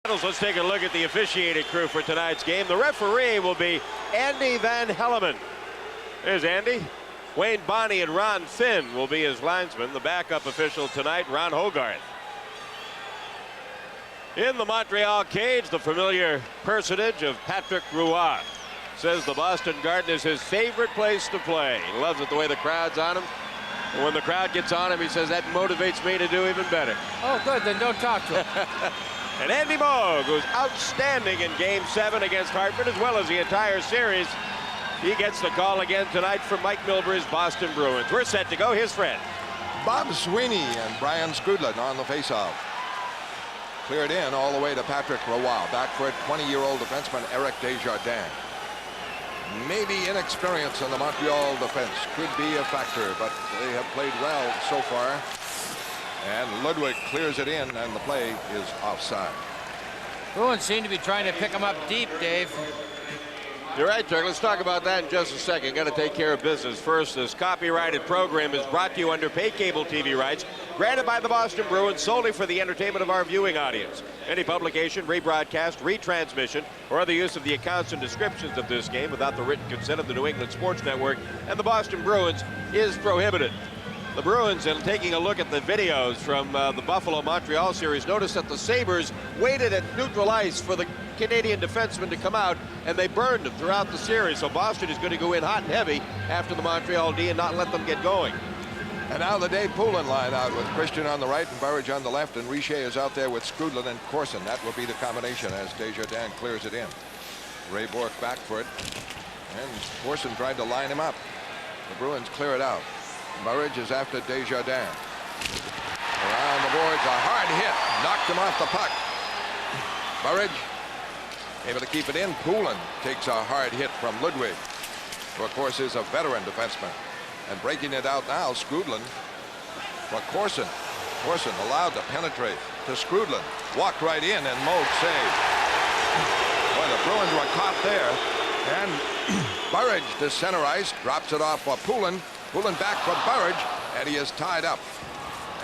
Let's take a look at the officiating crew for tonight's game. The referee will be Andy Van Helleman. There's Andy. Wayne Bonney and Ron Finn will be his linesmen. The backup official tonight, Ron Hogarth. In the Montreal cage, the familiar personage of Patrick Roy. Says the Boston Garden is his favorite place to play. He loves it the way the crowd's on him. And when the crowd gets on him, he says that motivates me to do even better. Oh, good. Then don't talk to him. And Andy Moog, who's outstanding in Game 7 against Hartford, as well as the entire series. He gets the call again tonight from Mike Milbury's Boston Bruins. We're set to go. Here's Fred. Bob Sweeney and Brian Skrudlin on the faceoff. Cleared in all the way to Patrick Roy. Back for it, 20-year-old defenseman Eric Desjardins. Maybe inexperience in the Montreal defense could be a factor, but they have played well so far. And Ludwig clears it in, and the play is offside. Bruins seem to be trying to pick him up deep, Dave. You're right, Chuck. Let's talk about that in just a second. Got to take care of business first. This copyrighted program is brought to you under paid cable TV rights granted by the Boston Bruins solely for the entertainment of our viewing audience. Any publication, rebroadcast, retransmission, or other use of the accounts and descriptions of this game without the written consent of the New England Sports Network and the Boston Bruins is prohibited. The Bruins, in taking a look at the videos from the Buffalo-Montreal series, noticed that the Sabres waited at neutral ice for the Canadian defenseman to come out, and they burned him throughout the series. So Boston is going to go in hot and heavy after the Montreal D and not let them get going. And now the Dave Poulin line out with Christian on the right and Burridge on the left, and Richer is out there with Skrudlin and Corson. That will be the combination as Desjardins clears it in. Ray Bourque back for it, and Corson tried to line him up. The Bruins clear it out. Burridge is after Desjardins. Around the boards, a hard hit, knocked him off the puck. Burridge able to keep it in. Poulin takes a hard hit from Ludwig, who of course is a veteran defenseman. And breaking it out now, Skrudlin for Corson. Corson allowed to penetrate to Skrudlin. Walked right in, and Moog saved. Boy, the Bruins were caught there. And Burridge to center ice, drops it off for Poulin. Poulin back for Burridge, and he is tied up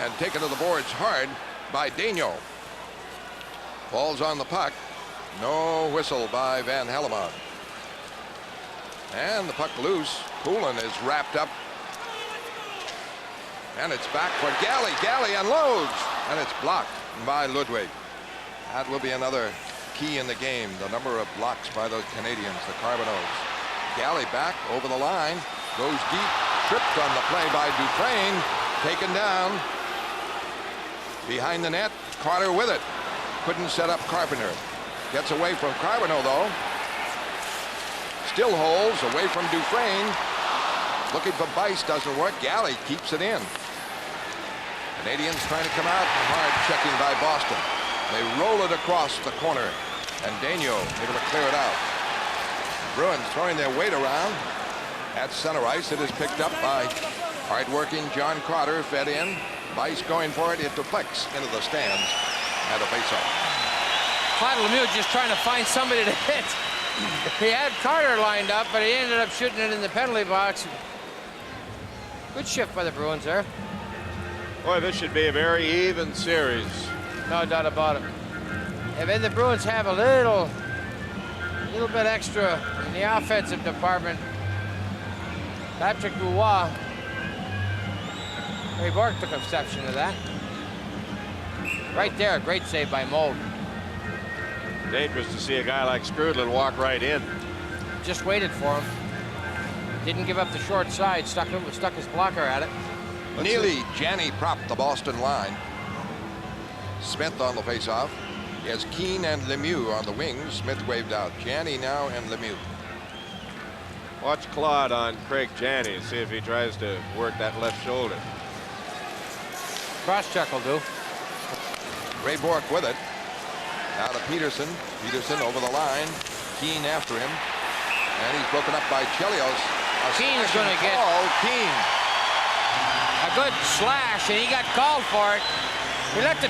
and taken to the boards hard by Daigneault. Falls on the puck. No whistle by Van Helleman. And the puck loose. Poulin is wrapped up. And it's back for Galley. Galley unloads, and it's blocked by Ludwig. That will be another key in the game, the number of blocks by the Canadians, the Carbonneaux. Galley back over the line, goes deep, tripped on the play by Dufresne, taken down. Behind the net, Carter with it. Couldn't set up Carpenter. Gets away from Carbonneaux, though. Still holds away from Dufresne. Looking for Bice, doesn't work. Galley keeps it in. Canadians trying to come out, hard checking by Boston. They roll it across the corner, and Daigneault able to clear it out. Bruins throwing their weight around at center ice. It is picked up by hard-working John Carter, fed in. Bice going for it. It deflects into the stands at a faceoff. Claude Lemieux just trying to find somebody to hit. He had Carter lined up, but he ended up shooting it in the penalty box. Good shift by the Bruins there. Boy, this should be a very even series. No doubt about it. And then the Bruins have a little bit extra in the offensive department. Patrick Roy. Ray Bourque took exception to that. Right there, great save by Moog. Dangerous to see a guy like Skrudlin walk right in. Just waited for him. Didn't give up the short side, stuck his blocker at it. Neely Janney propped the Boston line. Smith on the faceoff. He has Keane and Lemieux on the wings. Smith waved out. Janney now and Lemieux. Watch Claude on Craig Janney and see if he tries to work that left shoulder. Cross-check will do. Ray Bourque with it. Now to Peterson. Peterson over the line. Keane after him. And he's broken up by Chelios. Keane's going to get Keane. A good slash, and he got called for it. He let the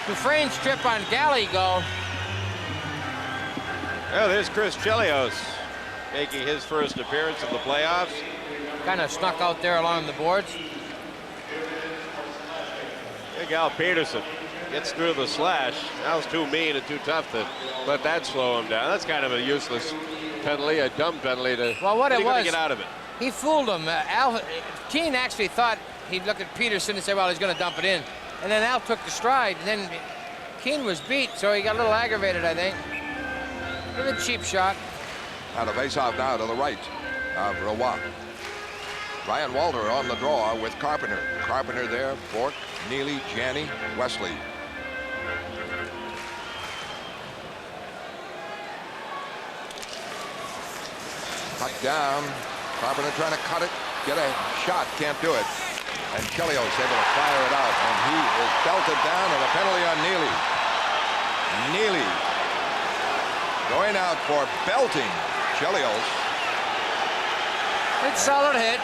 Dufresne's trip on Galley go. Well, there's Chris Chelios making his first appearance in the playoffs. Kind of snuck out there along the boards. Miguel Peterson gets through the slash. That was too mean and too tough to let that slow him down. That's kind of a useless penalty, a dumb penalty to get out of it. He fooled him. Keane actually thought he'd look at Peterson and say, well, he's going to dump it in. And then Al took the stride, and then Keane was beat, so he got a little aggravated, I think. A little cheap shot. Now the face-off now to the right of Roy. Ryan Walter on the draw with Carpenter. Carpenter there, Bork, Neely, Janney, Wesley. Cut down. Carpenter trying to cut it, get a shot, can't do it. And Chelios able to fire it out, and he is belted down, and a penalty on Neely. Neely going out for belting Chelios. It's a solid hit.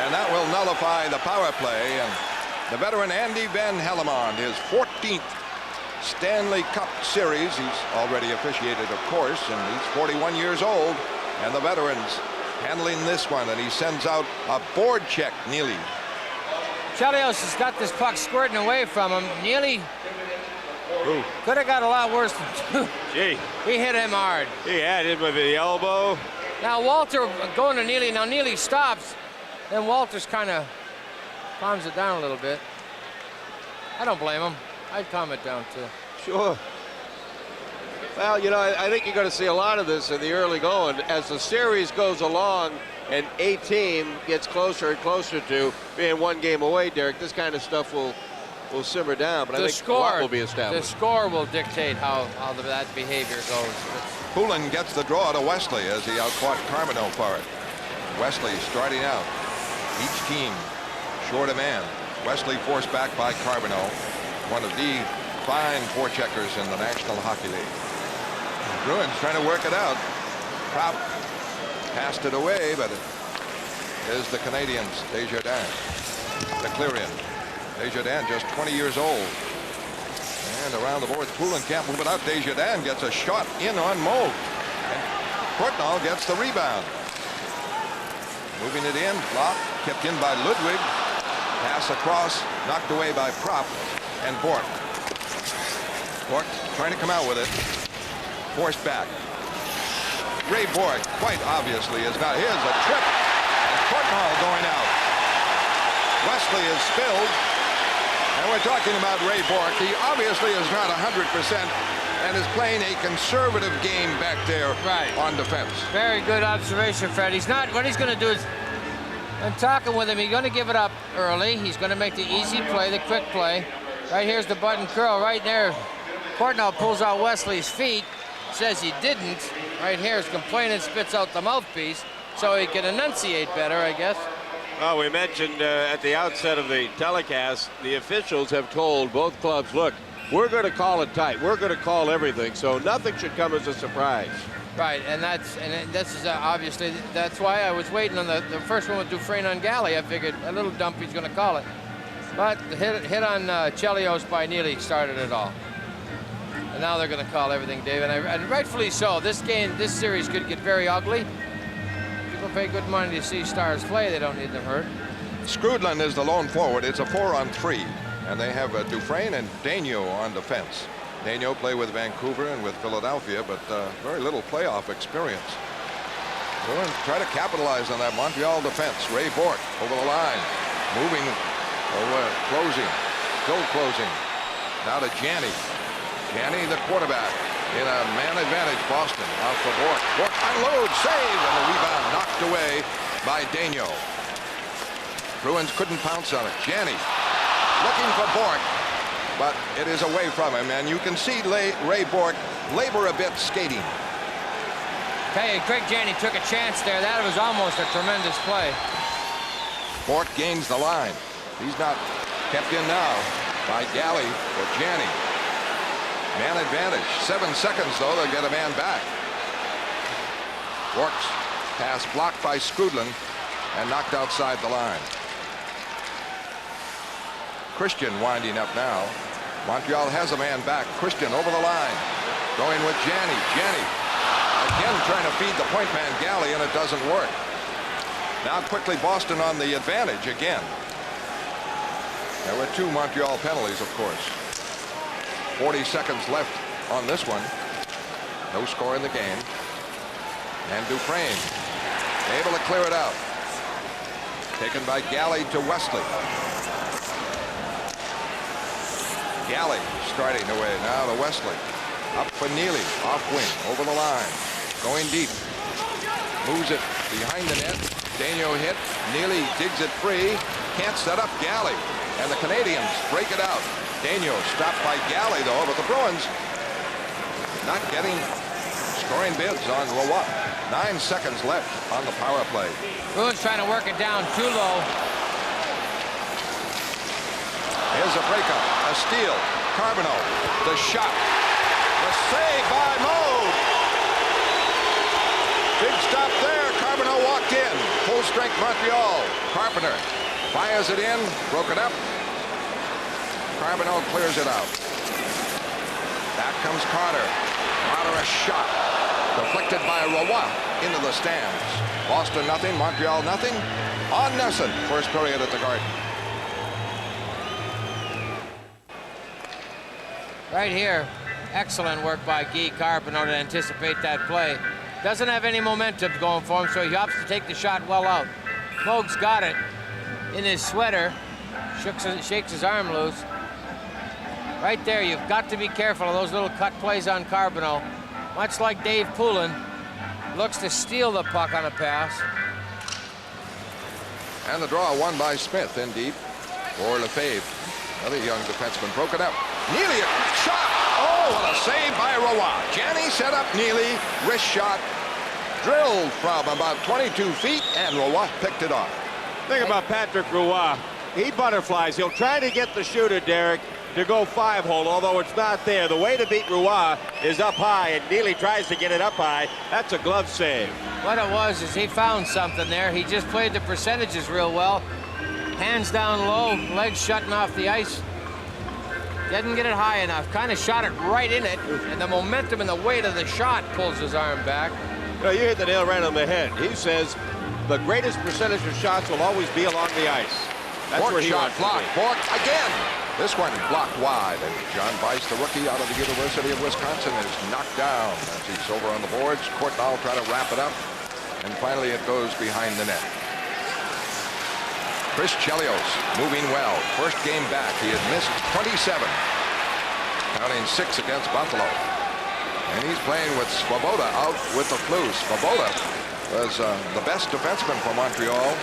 And that will nullify the power play. And the veteran Andy Van Hellemond, his 14th Stanley Cup Series. He's already officiated, of course, and he's 41 years old. And the veterans handling this one, and he sends out a board check, Neely. Chelios has got this puck squirting away from him. Neely could have got a lot worse than two. Gee. He hit him hard. He had him with the elbow. Now Walter going to Neely. Now Neely stops. Then Walters kind of calms it down a little bit. I don't blame him. I'd calm it down too. Sure. Well, you know, I think you're going to see a lot of this in the early going. As the series goes along and a team gets closer and closer to being one game away, Derek, this kind of stuff will simmer down. But I think a lot will be established. The score will dictate how that behavior goes. Poulin gets the draw to Wesley as he outfought Carmino for it. Wesley starting out. Each team short a man. Wesley forced back by Carmino, one of the fine forecheckers in the National Hockey League. Bruins trying to work it out. Prop passed it away, but it is the Canadiens. Desjardins. The clear-in. Desjardins just 20 years old. And around the boards, Poulin can't move it out. Desjardins gets a shot in on Moog. And Courtnall gets the rebound. Moving it in, blocked, kept in by Ludwig. Pass across, knocked away by Prop and Bork. Bork trying to come out with it. Forced back. Ray Bork, quite obviously, is not. Here's a trip. And Courtnall going out. Wesley is spilled. And we're talking about Ray Bork. He obviously is not 100% and is playing a conservative game back there on defense. Very good observation, Fred. He's not. What he's going to do is, I'm talking with him, he's going to give it up early. He's going to make the easy play, the quick play. Right here's the button curl right there. Courtnall pulls out Wesley's feet, says he didn't. Right here is complaining, spits out the mouthpiece, so he can enunciate better, I guess. Well, we mentioned at the outset of the telecast, the officials have told both clubs, look, we're going to call it tight. We're going to call everything, so nothing should come as a surprise. Right, and this is obviously, that's why I was waiting on the first one with Dufresne on Galley. I figured a little dump he's going to call it. But the hit on Chelios by Neely started it all. And now they're going to call everything, Dave, and rightfully so. This series could get very ugly. People pay good money to see stars play. They don't need them hurt. Skrudland is the lone forward. It's a 4-on-3. And they have Dufresne and Daigneault on defense. Daigneault played with Vancouver and with Philadelphia, but very little playoff experience. Bruins try to capitalize on that Montreal defense. Ray Bork over the line. Moving over, closing. Still closing. Now to Janney. Janney, the quarterback, in a man advantage. Boston out for Bork. Bork unloads, save, and the rebound knocked away by Daigneault. Bruins couldn't pounce on it. Janney looking for Bork, but it is away from him, and you can see Ray Bork labor a bit skating. Hey, Craig Janney took a chance there. That was almost a tremendous play. Bork gains the line. He's not kept in now by Galley or Janney. Man advantage. 7 seconds, though. They'll get a man back. Bork's pass blocked by Skrudland and knocked outside the line. Christian winding up now. Montreal has a man back. Christian over the line. Going with Janney. Janney again trying to feed the point man Galley, and it doesn't work. Now quickly Boston on the advantage again. There were 2 Montreal penalties, of course. 40 seconds left on this one. No score in the game. And Dufresne able to clear it out. Taken by Galley to Wesley. Galley starting away now to Wesley. Up for Neely, off wing, over the line. Going deep. Moves it behind the net. Daigneault hit. Neely digs it free. Can't set up Galley. And the Canadiens break it out. Daigneault stopped by Galley, though, but the Bruins not getting scoring bids on Roy. 9 seconds left on the power play. Bruins trying to work it down too low. Here's a breakup, a steal. Carbonneau, the shot. The save by Moog. Big stop there. Carbonneau walked in. Full strength Montreal. Carpenter fires it in. Broken up. Carbonneau clears it out. Back comes Carter. Carter a shot. Deflected by Roy into the stands. Boston nothing, Montreal nothing. On Nesson, first period at the Garden. Right here, excellent work by Guy Carbonneau to anticipate that play. Doesn't have any momentum going for him, so he opts to take the shot well out. Moog's got it in his sweater, shakes his arm loose. Right there, you've got to be careful of those little cut plays on Carbonneau. Much like Dave Poulin, looks to steal the puck on a pass. And the draw won by Smith in deep for Lefebvre. Another young defenseman broke it up. Neely, a shot. Oh, what a save by Roy. Janney set up Neely. Wrist shot. Drilled from about 22 feet, and Roy picked it off. Think about Patrick Roy. He butterflies. He'll try to get the shooter, Derek, to go 5-hole, although it's not there. The way to beat Roy is up high, and Neely tries to get it up high. That's a glove save. What it was is he found something there. He just played the percentages real well. Hands down low, legs shutting off the ice. Didn't get it high enough. Kind of shot it right in it, and the momentum and the weight of the shot pulls his arm back. You know, you hit the nail right on the head. He says the greatest percentage of shots will always be along the ice. That's Bork where he shot wants to blocked. be. Bork again. This one blocked wide. And John Weiss, the rookie out of the University of Wisconsin, is knocked down as he's over on the boards. Courtnall try to wrap it up. And finally it goes behind the net. Chris Chelios moving well. First game back. He had missed 27. Counting 6 against Buffalo. And he's playing with Svoboda out with the flu. Svoboda was the best defenseman for Montreal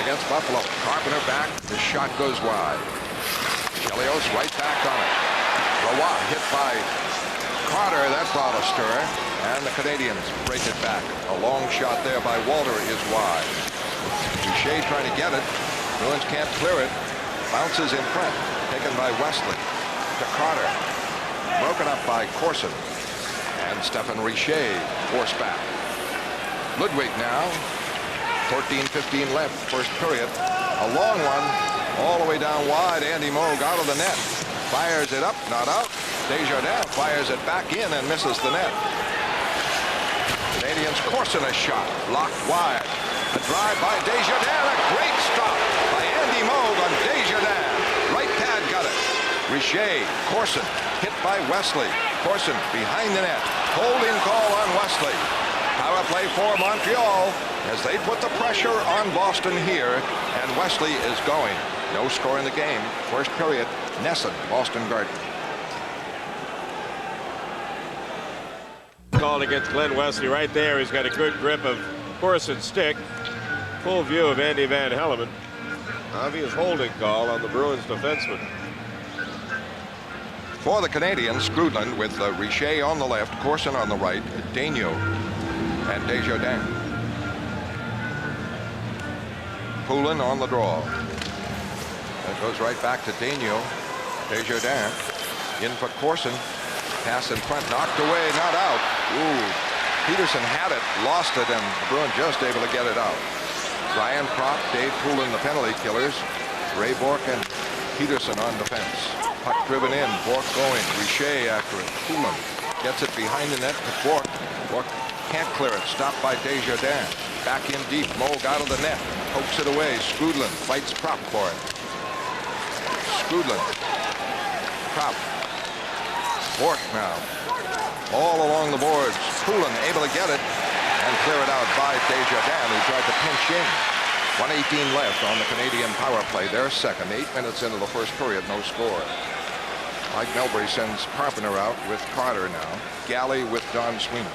against Buffalo. Carpenter back. The shot goes wide. Chelios right back on it. Roy hit by Carter. That brought a stir. And the Canadiens break it back. A long shot there by Walter is wide. Boucher trying to get it. Bruins can't clear it. Bounces in front. Taken by Wesley. To Carter. Broken up by Corson. And Stephen Richer forced back. Ludwig now. 14-15 left, first period. A long one, all the way down wide. Andy Moog out of the net. Fires it up, not out. Desjardins fires it back in and misses the net. Canadiens Corson a shot, blocked wide. A drive by Desjardins, a great stop by Andy Moog on Desjardins. Right pad got it. Richer, Corson, hit by Wesley. Corson behind the net. Holding call on Wesley. Power play for Montreal as they put the pressure on Boston here, and Wesley is going. No score in the game. First period, Nesson, Boston Garden. Called against Glenn Wesley right there. He's got a good grip of Corson's stick. Full view of Andy Van Hellemond. Obvious holding call on the Bruins defenseman. For the Canadiens, Skrudland with Richer on the left, Corson on the right, Daigneault and Desjardins. Poulin on the draw. That goes right back to Daigneault. Desjardins in for Corson. Pass in front, knocked away, not out. Ooh, Peterson had it, lost it, and the Bruins just able to get it out. Brian Propp, Dave Poulin, the penalty killers. Ray Bourque and Peterson on defense. Puck driven in, Bourque going. Richer after it. Poulin gets it behind the net to Bourque. Bourque can't clear it. Stopped by Desjardins. Back in deep. Moog out of the net. Pokes it away. Skrudland fights Propp for it. Skrudland. Prop. Bork now. All along the boards. Poulin able to get it and clear it out by Desjardins, who tried to pinch in. 1:18 left on the Canadian power play. Their second. 8 minutes into the first period, no score. Mike Melbury sends Carpenter out with Carter now. Galley with Don Sweeney.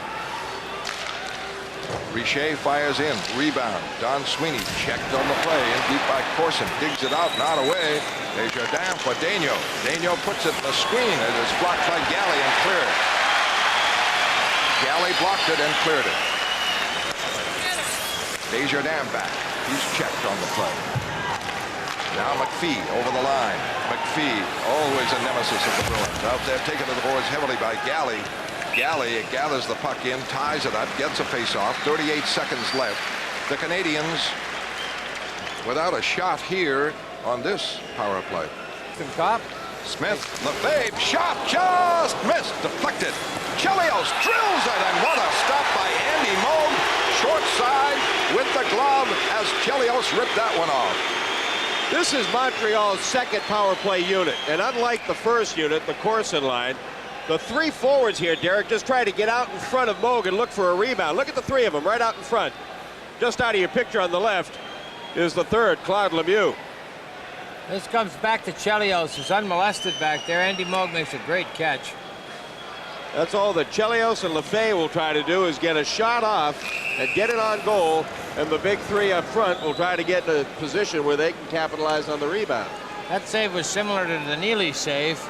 Richer fires in. Rebound. Don Sweeney checked on the play. In deep by Corson. Digs it out. Not away. Desjardins for Daigneault. Daigneault puts it in the screen. It is blocked by Galley and cleared. Galley blocked it and cleared it. Desjardins back. He's checked on the play. Now McPhee over the line. McPhee, always a nemesis of the Bruins. Out there taken to the boards heavily by Galley. Galley gathers the puck in, ties it up, gets a face-off. 38 seconds left. The Canadiens without a shot here on this power play. Cop. Smith, Lefebvre, shot just missed, deflected. Chelios drills it, and what a stop by Andy Moog. Short side with the glove as Chelios ripped that one off. This is Montreal's second power play unit, and unlike the first unit, the Corson line, the three forwards here, Derek, just try to get out in front of Moog and look for a rebound. Look at the three of them right out in front. Just out of your picture on the left is the third, Claude Lemieux. This comes back to Chelios, who's unmolested back there. Andy Moog makes a great catch. That's all that Chelios and Lefebvre will try to do is get a shot off and get it on goal, and the big three up front will try to get in a position where they can capitalize on the rebound. That save was similar to the Neely save.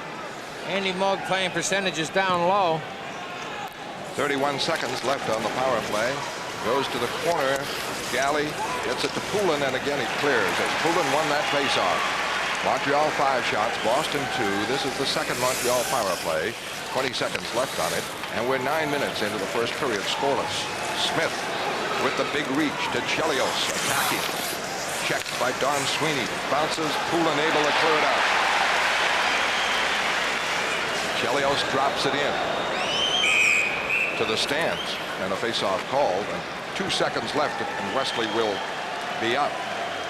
Andy Moog playing percentages down low. 31 seconds left on the power play. Goes to the corner. Galley gets it to Poulin, and again he clears as Poulin won that face-off. Montreal 5 shots, Boston 2. This is the second Montreal power play. 20 seconds left on it, and we're 9 minutes into the first period, scoreless. Smith with the big reach to Chelios, attacking. Checked by Don Sweeney. Bounces, Poulin able to clear it out. Chelios drops it in to the stands, and a face-off called, and 2 seconds left, and Wesley will be up.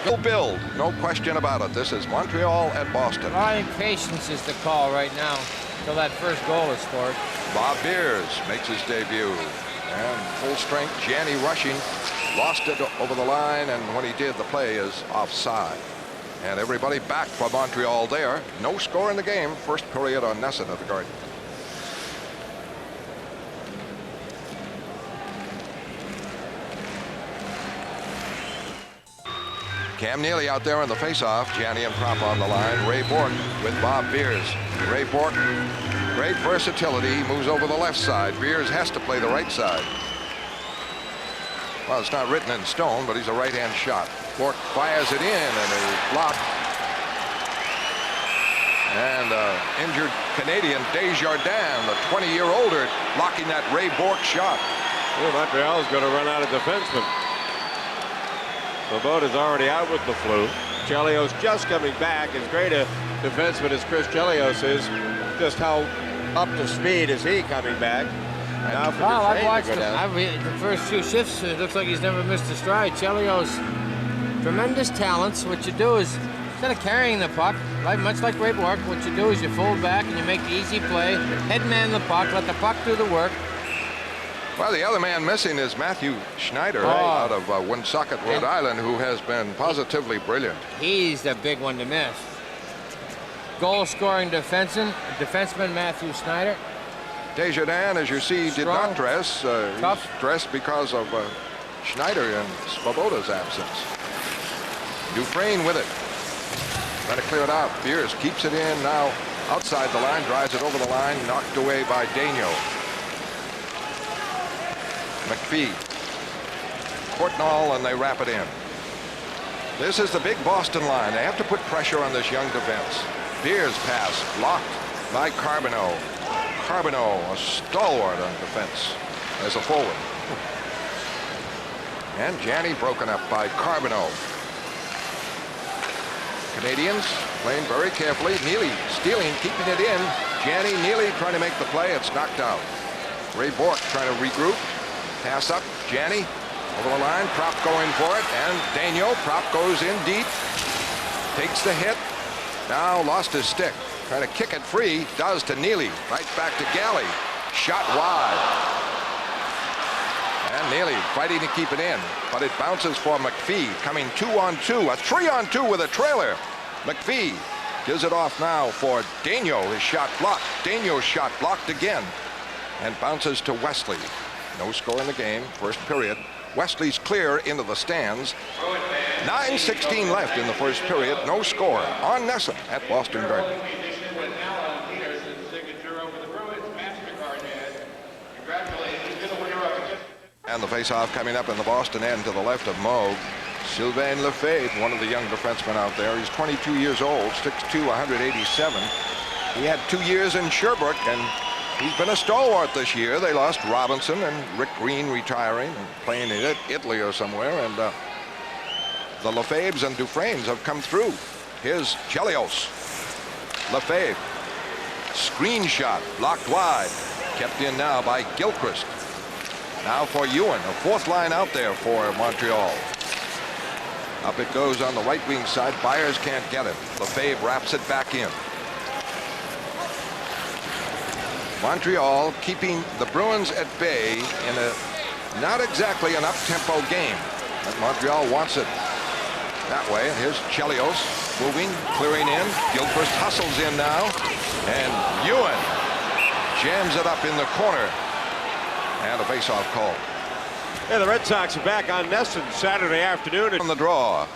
Go build, no question about it. This is Montreal at Boston. I think patience is the call right now until that first goal is scored. Bob Beers makes his debut, and full strength, Janney rushing, lost it over the line, and when he did, the play is offside. And everybody back for Montreal there. No score in the game. First period on Nesson at the Garden. Cam Neely out there on the faceoff. Janney and Prop on the line. Ray Bork with Bob Beers. Ray Bork, great versatility. He moves over the left side. Beers has to play the right side. Well, it's not written in stone, but he's a right-hand shot. Bork fires it in, and is blocked. And injured Canadian Desjardins, the 20-year-older, blocking that Ray Bork shot. Well, Montreal's going to run out of defensemen. The boat is already out with the flu. Chelios just coming back. As great a defenseman as Chris Chelios is, just how up to speed is he coming back? Now for I've watched the first few shifts. It looks like he's never missed a stride. Chelios, tremendous talents. What you do is, instead of carrying the puck, much like Ray Bork, what you do is you fold back and you make the easy play, headman the puck, let the puck do the work. Well, the other man missing is Matthew Schneider out of Woonsocket, Rhode Island, who has been positively brilliant. He's the big one to miss. Goal-scoring defenseman Matthew Schneider. Desjardins, as you see, did not dress. He's dressed because of Schneider and Svoboda's absence. Dufresne with it. Trying to clear it out. Beers keeps it in now outside the line, drives it over the line, knocked away by Daigneault. McPhee, Courtnall, and they wrap it in. This is the big Boston line. They have to put pressure on this young defense. Beers pass blocked by Carbonneau. Carbonneau, a stalwart on defense as a forward. And Janney broken up by Carbonneau. Canadians playing very carefully. Neely stealing, keeping it in. Janney, Neely trying to make the play. It's knocked out. Ray Bork trying to regroup. Pass up, Janney over the line, Prop going for it, and Daigneault, Prop goes in deep, takes the hit, Now lost his stick. Trying to kick it free. Does to Neely. Right back to Galley. Shot wide. And Neely fighting to keep it in. But it bounces for McPhee. Coming 2-on-2. A 3-on-2 with a trailer. McPhee gives it off now for Daigneault. His shot blocked. Daigneault's shot blocked again. And bounces to Wesley. No score in the game. First period. Wesley's clear into the stands. 9:16 left in the first period. No score on Nesson at Boston Garden. And the face-off coming up in the Boston end to the left of Moog. Sylvain Lefebvre, one of the young defensemen out there. He's 22 years old, 6'2", 187. He had 2 years in Sherbrooke, and he's been a stalwart this year. They lost Robinson and Rick Green retiring and playing in Italy or somewhere. And the Lefebvres and Dufresnes have come through. Here's Chelios. Lefebvre. Screen shot. Blocked wide. Kept in now by Gilchrist. Now for Ewan. A fourth line out there for Montreal. Up it goes on the right wing side. Byers can't get it. Lefebvre wraps it back in. Montreal keeping the Bruins at bay in a not exactly an up-tempo game. But Montreal wants it that way. And here's Chelios moving, clearing in. Gilchrist hustles in now. And Ewan jams it up in the corner. And a face-off call. Yeah, the Red Sox are back on Nesson Saturday afternoon. On the draw.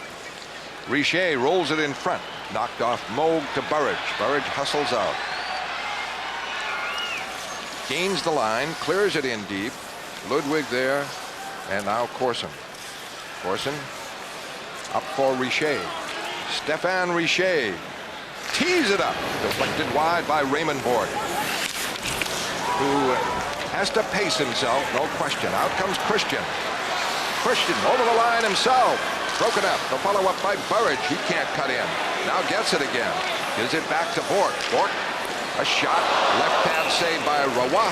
Richer rolls it in front. Knocked off Moog to Burridge. Burridge hustles out. Gains the line, clears it in deep. Ludwig there, and now Corson. Corson up for Richer. Stéphane Richer tees it up. Deflected wide by Raymond Bourque, who has to pace himself, no question. Out comes Christian. Christian over the line himself. Broken up. The follow-up by Burridge. He can't cut in. Now gets it again. Gives it back to Bourque. Bourque. A shot, left pad saved by Roy,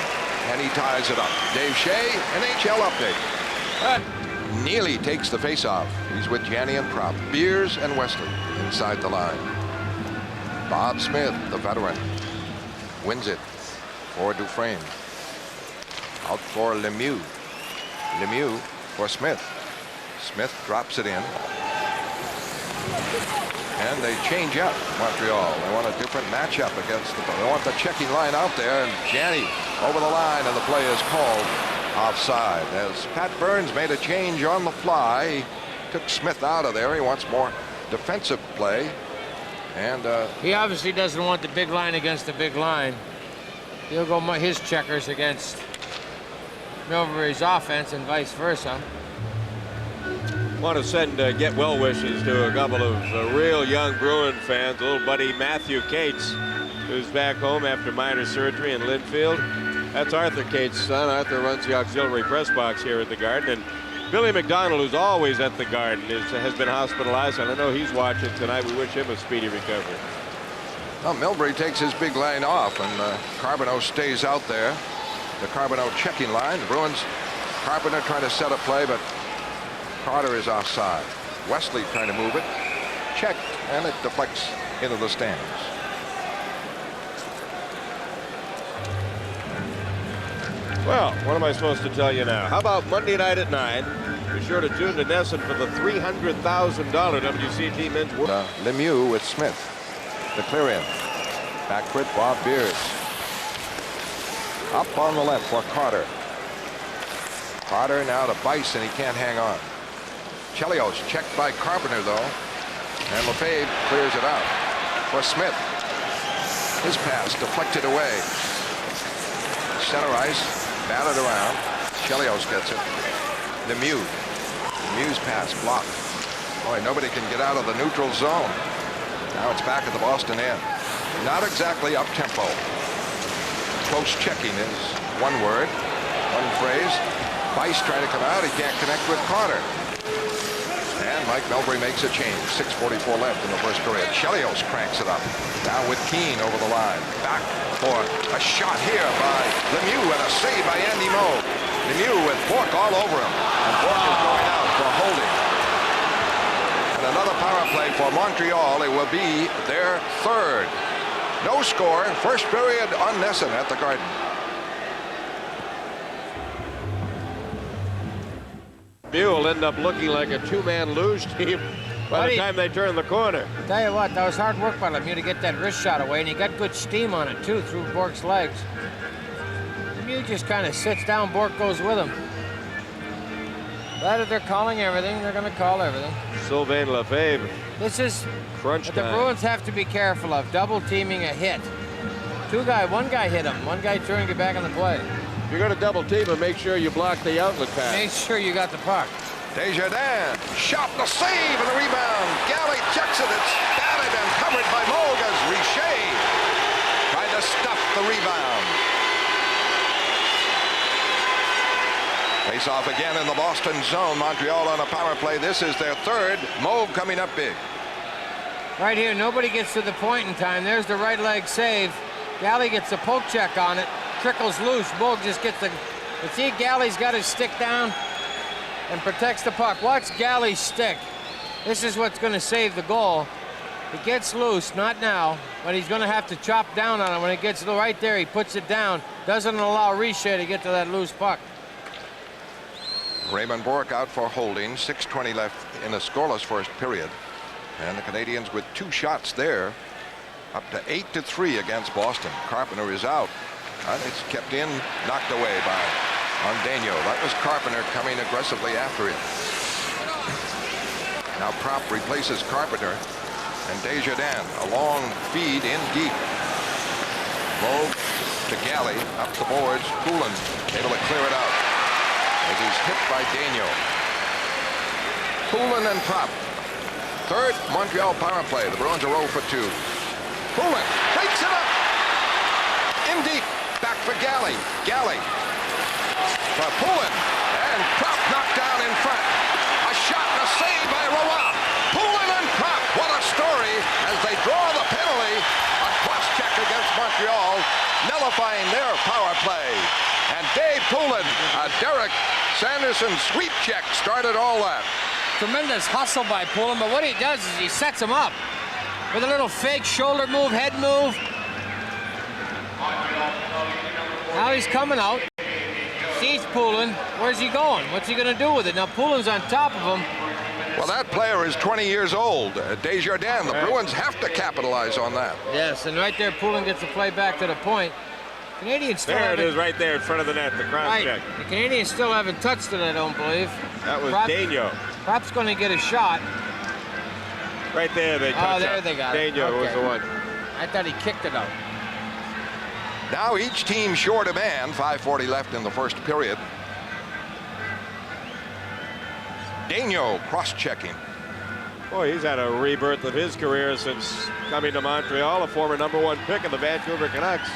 and he ties it up. Dave Shea, NHL update. Neely takes the face-off. He's with Janney and Prop. Beers and Wesley inside the line. Bob Smith, the veteran, wins it for Dufresne. Out for Lemieux. Lemieux for Smith. Smith drops it in. And they change up Montreal. They want a different matchup against they want the checking line out there, and Janney over the line, and the play is called offside as Pat Burns made a change on the fly. He took Smith out of there. He wants more defensive play, and he obviously doesn't want the big line against the big line. He'll go his checkers against Milbury's offense and vice versa. Want to send get well wishes to a couple of real young Bruin fans. Little buddy Matthew Cates, who's back home after minor surgery in Linfield. That's Arthur Cates' son. Arthur runs the auxiliary press box here at the Garden. And Billy McDonald, who's always at the Garden, has been hospitalized, and I know he's watching tonight. We wish him a speedy recovery. Well, Milbury takes his big line off, and Carbonneau stays out there. The Carbonneau checking line. The Bruins, Carpenter trying to set a play, but Carter is offside. Wesley trying to move it. Checked, and it deflects into the stands. Well, what am I supposed to tell you now? How about Monday night at 9? Be sure to tune to Nesson for the $300,000 WCT Men's World. Lemieux with Smith. The clear in. Back for it, Bob Beers. Up on the left for Carter. Carter now to Bice, and he can't hang on. Chelios checked by Carpenter, though. And Lefebvre clears it out for Smith. His pass deflected away. Center ice, batted around. Chelios gets it. Lemieux. Lemieux's pass blocked. Boy, nobody can get out of the neutral zone. Now it's back at the Boston end. Not exactly up-tempo. Close checking is one word, one phrase. Bice trying to come out. He can't connect with Carter. And Mike Milbury makes a change. 6:44 left in the first period. Chelios cranks it up. Now with Keane over the line. Back for a shot here by Lemieux, and a save by Andy Moog. Lemieux with Bourque all over him. And Bourque is going out for holding. And Another power play for Montreal. It will be their third. No score. First period on Nesson at the Garden. Will end up looking like a two-man luge team by the time they turn the corner. Tell you what, that was hard work by Lemieux to get that wrist shot away, and he got good steam on it, too, through Bork's legs. Lemieux just kind of sits down, Bork goes with him. That they're calling everything, they're going to call everything. Sylvain Lefebvre. This is crunch what the time. Bruins have to be careful of, double teaming a hit. One guy hit him, one guy turned you back on the play. If you're going to double team and make sure you block the outlet pass. Make sure you got the puck. Desjardins shot, the save and the rebound. Galley checks it. It's batted and covered by Moog as Richer tried to stuff the rebound. Face off again in the Boston zone. Montreal on a power play. This is their third. Moog coming up big. Right here, nobody gets to the point in time. There's the right leg save. Galley gets a poke check on it. Trickles loose. Moog just gets the... You see, Galley's got his stick down and protects the puck. Watch Galley's stick. This is what's going to save the goal. It gets loose, not now, but he's going to have to chop down on it. When it gets right there, he puts it down. Doesn't allow Richer to get to that loose puck. Raymond Bourque out for holding. 6:20 left in a scoreless first period. And the Canadiens with 2 shots there. Up to 8-3 against Boston. Carpenter is out. And it's kept in, knocked away by Ondeno. That was Carpenter coming aggressively after it. Now Propp replaces Carpenter. And Desjardins, a long feed in deep. Moog to Galley, up the boards. Poulin able to clear it out as he's hit by Daniel. Poulin and Propp. Third Montreal power play. The Bruins are 0 for 2. Poulin breaks it up. In deep. Back for Galley. Galley for Poulin. And Propp knocked down in front. A shot and a save by Roy. Poulin and Propp. What a story as they draw the penalty. A cross-check against Montreal, nullifying their power play. And Dave Poulin, a Derek Sanderson sweep check started all that. Tremendous hustle by Poulin, but what he does is he sets him up with a little fake shoulder move, head move. Now he's coming out. Sees Poulin. Where's he going? What's he going to do with it? Now Poulin's on top of him. Well, that player is 20 years old. Desjardins. The Bruins have to capitalize on that. Yes, and right there, Poulin gets the play back to the point. Canadians still There it is right there in front of the net, the cross check. The Canadians still haven't touched it, I don't believe. That was Daniel. Propp's going to get a shot. Right there, they touched there they got it. Daniel was the one. I thought he kicked it out. Now each team short a man. 5:40 left in the first period. Daniel cross-checking. Boy, he's had a rebirth of his career since coming to Montreal, a former #1 pick of the Vancouver Canucks.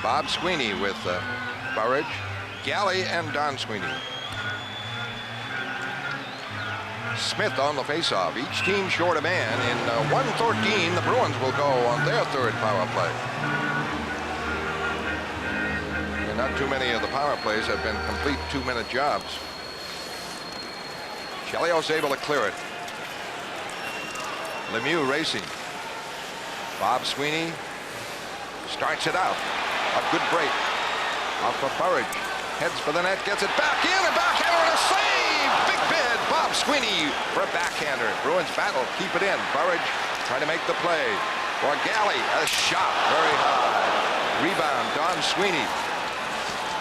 Bob Sweeney with Burridge, Galley, and Don Sweeney. Smith on the faceoff. Each team short a man. In 1:13, the Bruins will go on their third power play. And not too many of the power plays have been complete 2-minute jobs. Chelios able to clear it. Lemieux racing. Bob Sweeney starts it out. A good break. Off for Burridge. Heads for the net, gets it back in, and backhander and a save! Big bid, Bob Sweeney for a backhander. Bruins battle, keep it in. Burridge trying to make the play. For Galley, a shot, very high. Rebound, Don Sweeney.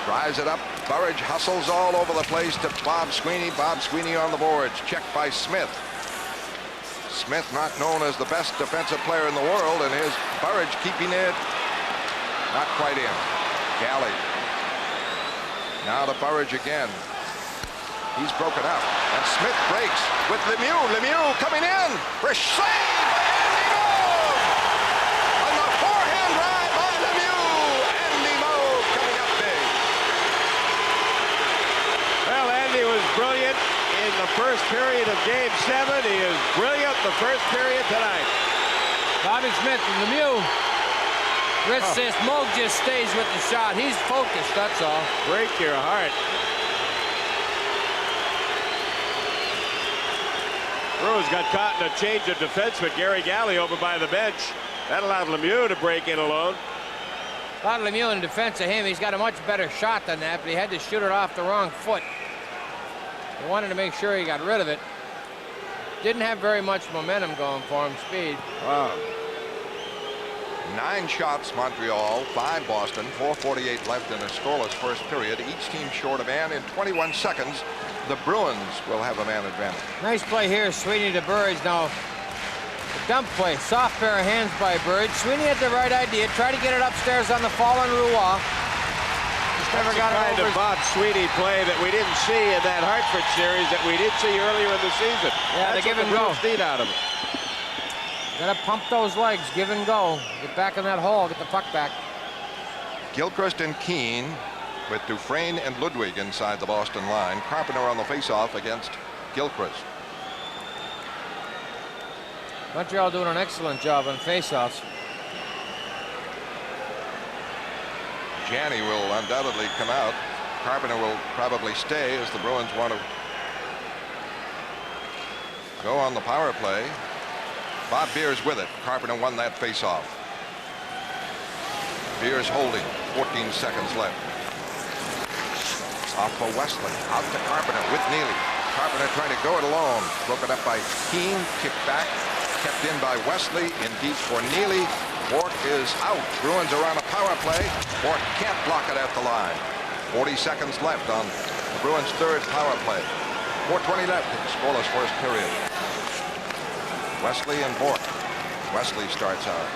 Drives it up, Burridge hustles all over the place to Bob Sweeney. Bob Sweeney on the boards, checked by Smith. Smith not known as the best defensive player in the world, and here's Burridge keeping it not quite in. Galley. Now to Burridge again. He's broken up. And Smith breaks with Lemieux. Lemieux coming in for a save by Andy Moog. On the forehand drive by Lemieux. Andy Moog coming up big. Well, Andy was brilliant in the first period of Game 7. He is brilliant the first period tonight. Bobby Smith and Lemieux. Rich says Moog just stays with the shot. He's focused, that's all. Break your heart. Bruins got caught in a change of defense with Gary Galley over by the bench. That allowed Lemieux to break in alone. Thought Lemieux in defense of him. He's got a much better shot than that, but he had to shoot it off the wrong foot. He wanted to make sure he got rid of it. Didn't have very much momentum going for him, speed. Wow. 9 shots, Montreal, 5 Boston, 4:48 left in a scoreless first period. Each team short a man. In 21 seconds, the Bruins will have a man advantage. Nice play here, Sweeney to Burridge. Now, the dump play, soft pair of hands by Burridge. Sweeney had the right idea. Try to get it upstairs on the fallen Roy. Just never got it kind over. of Bob Sweeney play that we didn't see in that Hartford series that we did see earlier in the season. Yeah, that's they give what and the go. Bruins need out of it. Gotta pump those legs, give and go. Get back in that hole, get the puck back. Gilchrist and Keane with Dufresne and Ludwig inside the Boston line. Carpenter on the faceoff against Gilchrist. Montreal doing an excellent job on faceoffs. Janney will undoubtedly come out. Carpenter will probably stay as the Bruins want to go on the power play. Bob Beers with it. Carpenter won that faceoff. Beers holding. 14 seconds left. Off for Wesley. Out to Carpenter with Neely. Carpenter trying to go it alone. Broken up by Keane. Kicked back. Kept in by Wesley. In deep for Neely. Bourque is out. Bruins are on a power play. Bourque can't block it at the line. 40 seconds left on the Bruins' third power play. 4:20 left in the scoreless first period. Wesley and Bourque. Wesley starts out.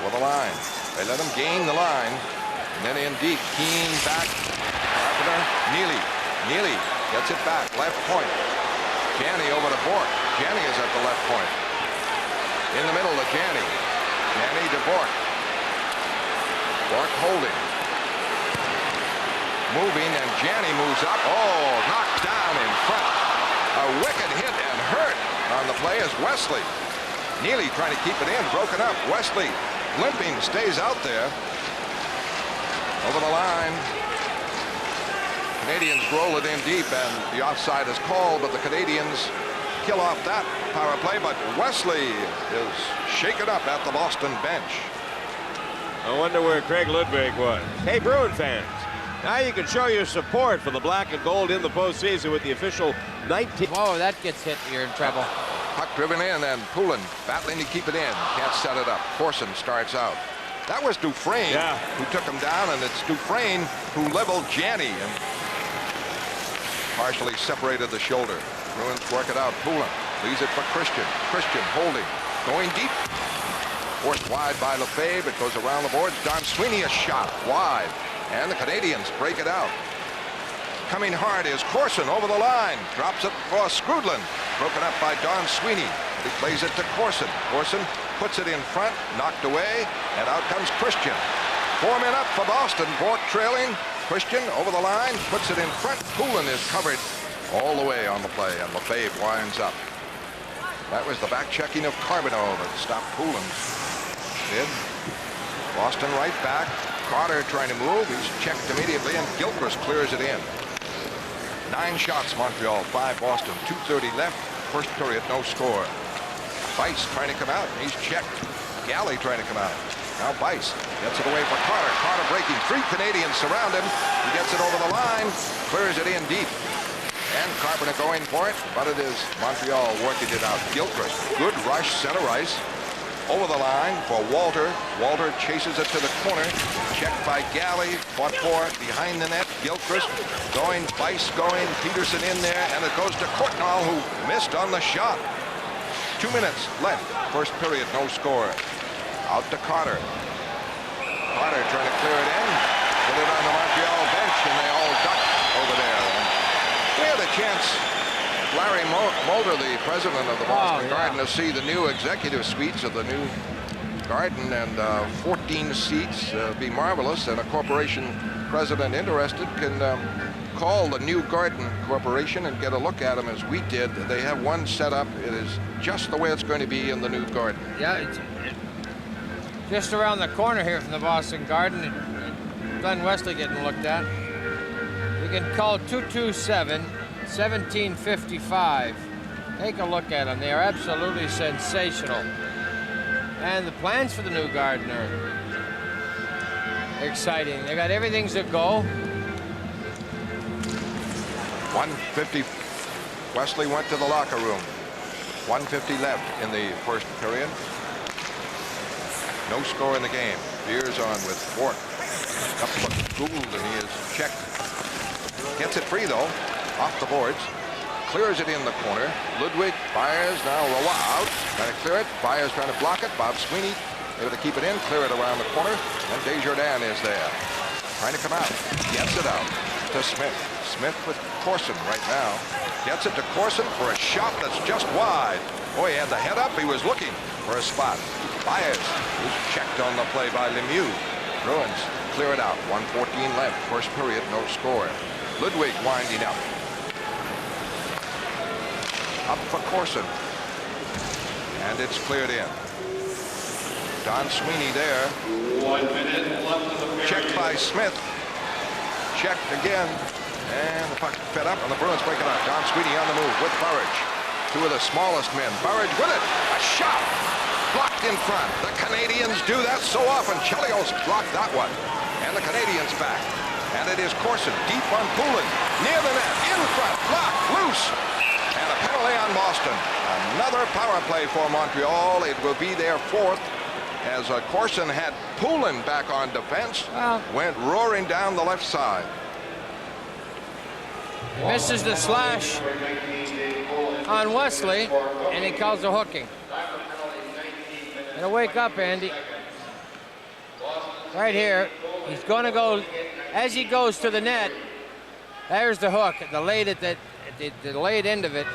Over the line. They let him gain the line. And then in deep. Keane back. Carpenter. Neely. Neely gets it back. Left point. Janney over to Bourque. Janney is at the left point. In the middle to Janney. Janney to Bourque. Bourque holding. Moving, and Janney moves up. Oh, knocked down in front. A wicked hit and hurt on the play is Wesley. Neely trying to keep it in. Broken up. Wesley limping, stays out there. Over the line. Canadians roll it in deep, and the offside is called, but the Canadians kill off that power play, but Wesley is shaken up at the Boston bench. I wonder where Craig Ludwig was. Hey, Bruin fans, now you can show your support for the black and gold in the postseason with the official 19. Whoa, that gets hit, you're in trouble. Puck driven in, and Poulin battling to keep it in. Can't set it up. Corson starts out. That was Dufresne who took him down, and it's Dufresne who leveled Janney and partially separated the shoulder. Bruins work it out. Poulin leaves it for Christian. Christian holding. Going deep. Forced wide by Lefebvre. It goes around the boards. Don Sweeney a shot wide. And the Canadians break it out. Coming hard is Corson over the line. Drops it for Skrudland. Broken up by Don Sweeney. He plays it to Corson. Corson puts it in front. Knocked away. And out comes Christian. 4 men up for Boston. Bourque trailing. Christian over the line. Puts it in front. Poulin is covered all the way on the play. And Lefebvre winds up. That was the back checking of Carbonneau that stopped Poulin. Did. Boston right back. Carter trying to move. He's checked immediately, and Gilchrist clears it in. 9 shots, Montreal, 5 Boston. 2:30 left. First period, no score. Bice trying to come out. He's checked. Galley trying to come out. Now Bice gets it away for Carter. Carter breaking. 3 Canadians surround him. He gets it over the line. Clears it in deep. And Carpenter going for it, but it is Montreal working it out. Gilchrist, good rush, center ice. Over the line for Walter. Walter chases it to the corner. Checked by Galley. Fought for behind the net. Gilchrist going. Bice going. Peterson in there. And it goes to Courtnall, who missed on the shot. 2 minutes left. First period, no score. Out to Carter. Carter trying to clear it in. Put it on the Montreal bench, and they all duck over there. And we had a chance. Larry Mulder, the president of the Boston Garden, to see the new executive suites of the new Garden, and 14 seats. Be marvelous, and a corporation president interested can call the new Garden Corporation and get a look at them as we did. They have one set up. It is just the way it's going to be in the new Garden. Yeah, it's just around the corner here from the Boston Garden. Glenn Wesley getting looked at. You can call 227-1755. Take a look at them. They are absolutely sensational. And the plans for the new garden are exciting. They got everything to go. 150. Wesley went to the locker room. 150 left in the first period. No score in the game. Beers on with Bork. Up but Gould, and he is checked. Gets it free though, off the boards. Clears it in the corner. Ludwig fires, now Roy out. Trying to clear it. Fires trying to block it. Bob Sweeney able to keep it in, clear it around the corner. And Desjardins is there. Trying to come out. Gets it out to Smith. Smith with Corson right now. Gets it to Corson for a shot that's just wide. Boy, he had the head up. He was looking for a spot. Byers was checked on the play by Lemieux. Bruins clear it out. 1:14 left. First period, no score. Ludwig winding up. Up for Corson. And it's cleared in. Don Sweeney there. 1 minute left of the period. Checked by Smith. Checked again. And the puck fed up, and the Bruins break it up. Don Sweeney on the move with Burridge. Two of the smallest men. Burridge with it. A shot. Blocked in front. The Canadians do that so often. Chelios blocked that one. And the Canadians back. And it is Corson deep on Poulin. Near the net. In front. Blocked. Loose. And a penalty on Boston. Another power play for Montreal. It will be their fourth. As Corson had Poulin back on defense. Went roaring down the left side. He misses the slash on Wesley, and he calls a hooking. Gonna wake up, Andy. Right here, he's gonna go, as he goes to the net, there's the hook, the laid at the laid end of it.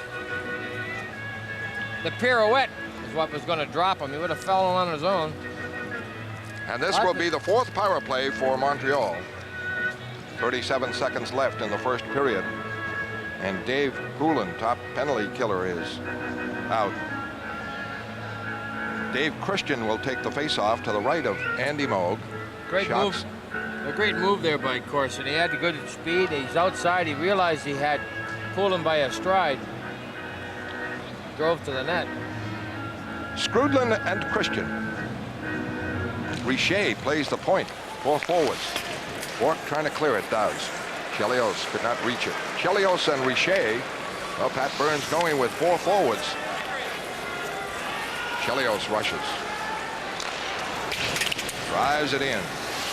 The pirouette is what was gonna drop him. He would have fallen on his own. And this will be the fourth power play for Montreal. 37 seconds left in the first period. And Dave Poulin, top penalty killer, is out. Dave Christian will take the face-off to the right of Andy Moog. Great move. A great move there by Corson. He had the good speed. He's outside. He realized he had Poulin by a stride. Drove to the net. Skrudlin and Christian. Richer plays the point. 4 forwards. Bork trying to clear it, does. Chelios could not reach it. Chelios and Richer. Well, Pat Burns going with 4 forwards. Chelios rushes. Drives it in.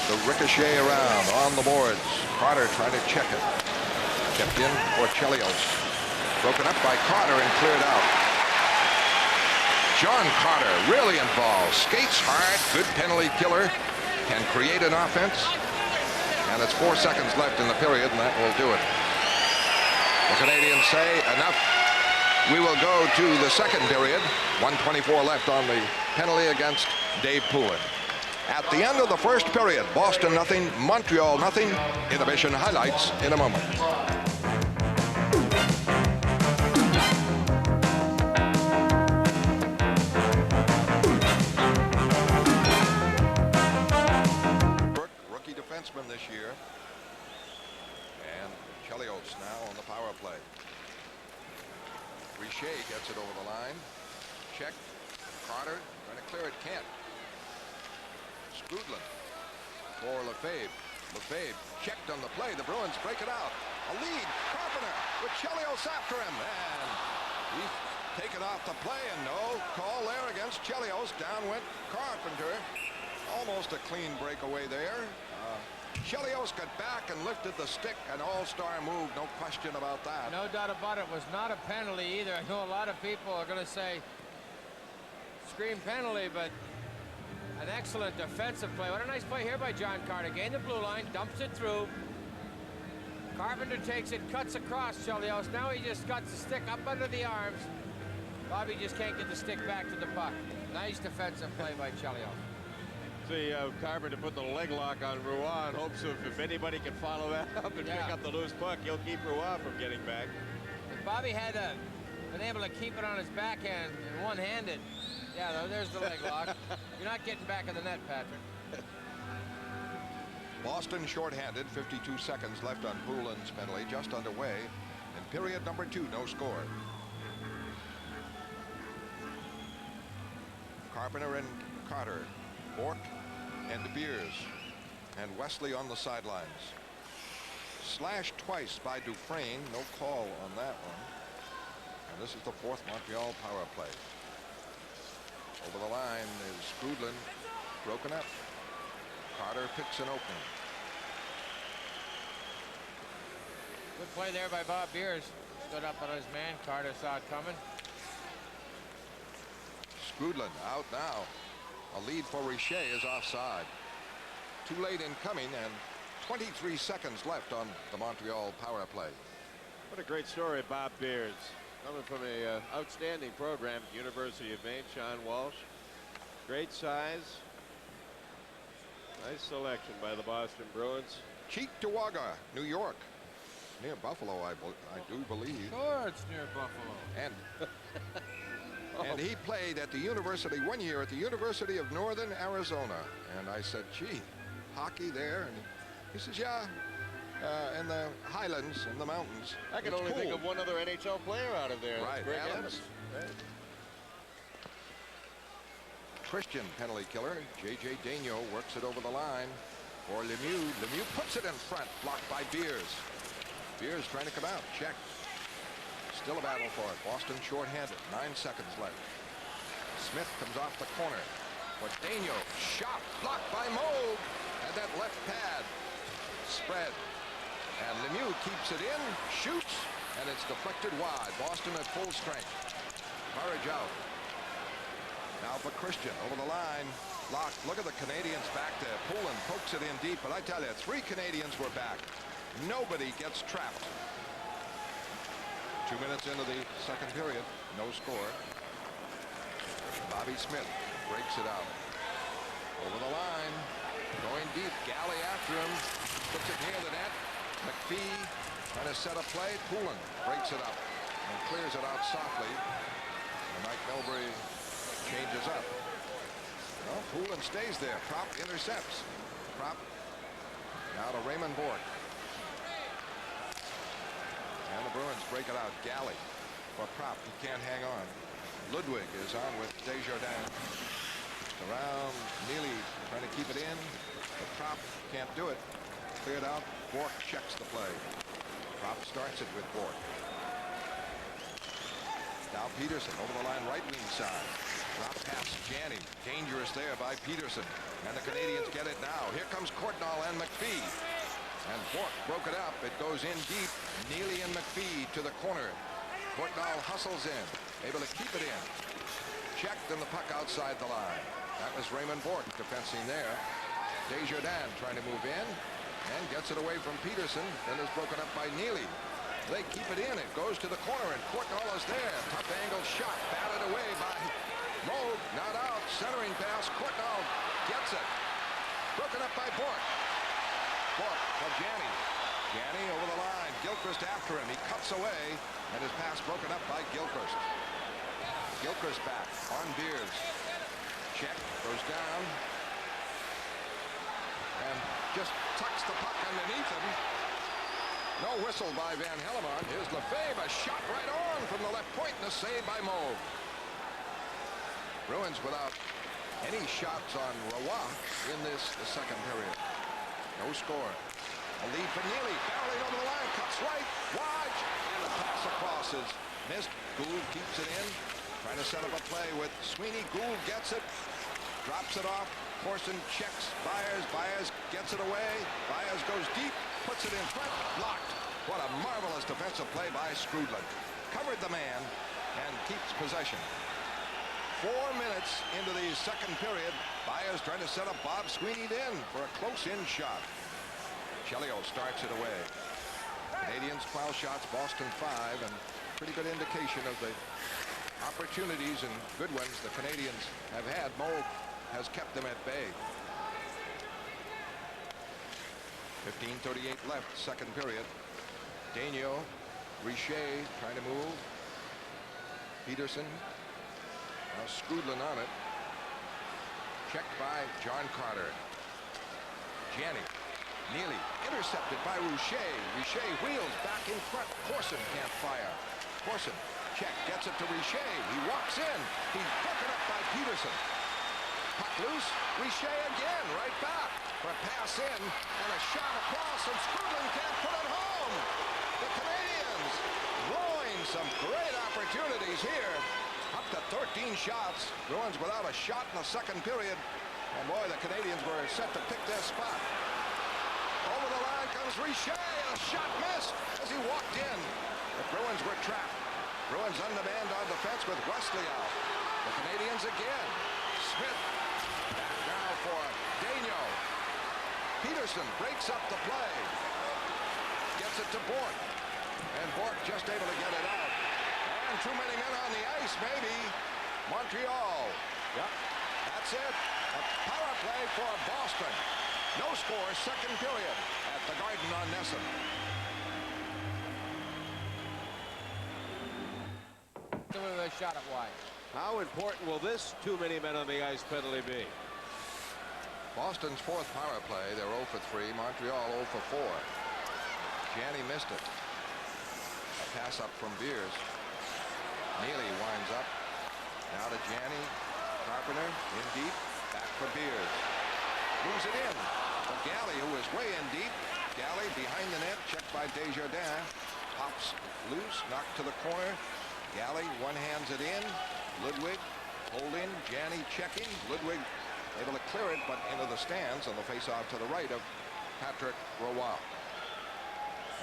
The ricochet around on the boards. Carter trying to check it. Kept in for Chelios. Broken up by Carter and cleared out. John Carter really involved. Skates hard. Good penalty killer. Can create an offense. And it's 4 seconds left in the period, and that will do it. The Canadians say enough. We will go to the second period. 1:24 left on the penalty against Dave Poulin. At the end of the first period, Boston nothing, Montreal nothing. Inhibition highlights in a moment. This year, and Chelios now on the power play. Richer gets it over the line. Check. Carter trying to clear it. Can't. Skrudlin for Lefebvre. Lefebvre checked on the play. The Bruins break it out. A lead. Carpenter with Chelios after him, and he's taken off the play, and no call there against Chelios. Down went Carpenter. Almost a clean breakaway there. Chelios got back and lifted the stick. An all-star move, no question about that. No doubt about it. It was not a penalty either. I know a lot of people are going to say scream penalty, but an excellent defensive play. What a nice play here by John Carter. Gained the blue line, dumps it through. Carpenter takes it, cuts across Chelios. Now he just got the stick up under the arms. Bobby just can't get the stick back to the puck. Nice defensive play by Chelios. See Carpenter put the leg lock on Roy in hopes of if anybody can follow that up and pick up the loose puck, he'll keep Roy from getting back. If Bobby had been able to keep it on his backhand and one-handed, yeah, there's the leg lock. You're not getting back in the net, Patrick. Boston shorthanded, 52 seconds left on Poulin's penalty, just underway. In period number 2, no score. Carpenter and Carter, Bork and Beers, and Wesley on the sidelines. Slashed twice by Dufresne, no call on that one. And this is the 4th Montreal power play. Over the line is Skrudland, broken up. Carter picks an opening. Good play there by Bob Beers. Stood up on his man. Carter saw it coming. Skrudland out now. A lead for Richer is offside. Too late in coming, and 23 seconds left on the Montreal power play. What a great story, Bob Beers. Coming from an outstanding program at University of Maine, Sean Walsh. Great size. Nice selection by the Boston Bruins. Cheektowaga, New York. Near Buffalo, I do believe. Sure, it's near Buffalo. And he played at the university one year at the University of Northern Arizona. And I said, gee, hockey there? And he says, yeah, in the highlands, in the mountains. I can It's only think cool. of one other NHL player out of there. Right, Greg Adams. Right. Christian penalty killer. J.J. Daigneault works it over the line for Lemieux. Lemieux puts it in front, blocked by Beers. Beers trying to come out. Check. Still a battle for it. Boston shorthanded. 9 seconds left. Smith comes off the corner for Daigneault. Shot blocked by Moog. And that left pad spread. And Lemieux keeps it in, shoots, and it's deflected wide. Boston at full strength. Courage out. Now for Christian over the line. Blocked. Look at the Canadians back there. Poulin pokes it in deep, but I tell you, 3 Canadians were back. Nobody gets trapped. 2 minutes into the second period. No score. Bobby Smith breaks it out. Over the line. Going deep. Galley after him. Puts it near the net. McPhee trying to set a play. Poulin breaks it up and clears it out softly. And Mike Milbury changes up. Well, Poulin stays there. Prop intercepts. Prop now to Raymond Bork. And the Bruins break it out. Galley for Prop. He can't hang on. Ludwig is on with Desjardins. Around. Neely trying to keep it in. But Prop can't do it. Cleared out. Bork checks the play. Prop starts it with Bork. Now Peterson over the line, right wing side. Drop pass Janney. Dangerous there by Peterson. And the Canadians get it now. Here comes Courtnall and McPhee. And Bork broke it up. It goes in deep. Neely and McPhee to the corner. Courtnall hustles in. Able to keep it in. Checked and the puck outside the line. That was Raymond Bork defensing there. Desjardins trying to move in. And gets it away from Peterson. Then is broken up by Neely. They keep it in. It goes to the corner, and Courtnall is there. Tough angle shot. Batted away by Moog. Not out. Centering pass. Courtnall gets it. Broken up by Bork. Bork for Janney. Janney over the line. Gilchrist after him. He cuts away, and his pass broken up by Gilchrist. Gilchrist back on Beers. Check. Goes down. And just tucks the puck underneath him. No whistle by Van Hellemond. Here's Lefebvre, a shot right on from the left point, and a save by Moog. Bruins without any shots on Roy in the second period. No score. A lead for Neely, barreling over the line, cuts right, wide, and the pass across is missed. Gould keeps it in, trying to set up a play with Sweeney. Gould gets it, drops it off. Corson checks Byers. Byers gets it away. Byers goes deep, puts it in front, blocked. What a marvelous defensive play by Skrudland. Covered the man and keeps possession. 4 minutes into the second period. Byers trying to set up Bob Sweeney in for a close-in shot. Chelios starts it away. Canadians 12 shots, Boston 5, and pretty good indication of the opportunities and good ones the Canadians have had. Moog has kept them at bay. 15:38 left, second period. Daigneault, Richer trying to move. Peterson. Now Skrudland on it. Checked by John Carter. Janney. Neely intercepted by Richer. Richer wheels back in front. Corson can't fire. Corson check, gets it to Richer. He walks in. He's broken up by Peterson. Puck loose. Richer again, right back. For a pass in and a shot across, and Skrudland can't put it home. The Canadiens blowing some great opportunities here. Up to 13 shots. Bruins without a shot in the second period. And boy, the Canadiens were set to pick their spot. Over the line comes Richer, and a shot missed as he walked in. The Bruins were trapped. Bruins undermanned on defense with Wesley out. The Canadiens again. Smith back now for Daigneault. Peterson breaks up the play. Gets it to Bourque. And Bourque just able to get it out. And too many men on the ice, maybe. Montreal. Yep. That's it. A power play for Boston. No score, second period at the Garden on Nesson. A shot at wide. How important will this too many men on the ice penalty be? Boston's fourth power play. They're 0 for 3. Montreal 0 for 4. Janney missed it. A pass up from Beers. Neely winds up. Now to Janney. Carpenter in deep. Back for Beers. Moves it in. For Galley, who is way in deep. Galley behind the net. Checked by Desjardins. Pops loose. Knocked to the corner. Galley one-hands it in. Ludwig hold in. Janney checking. Ludwig able to clear it, but into the stands on the face-off to the right of Patrick Roy.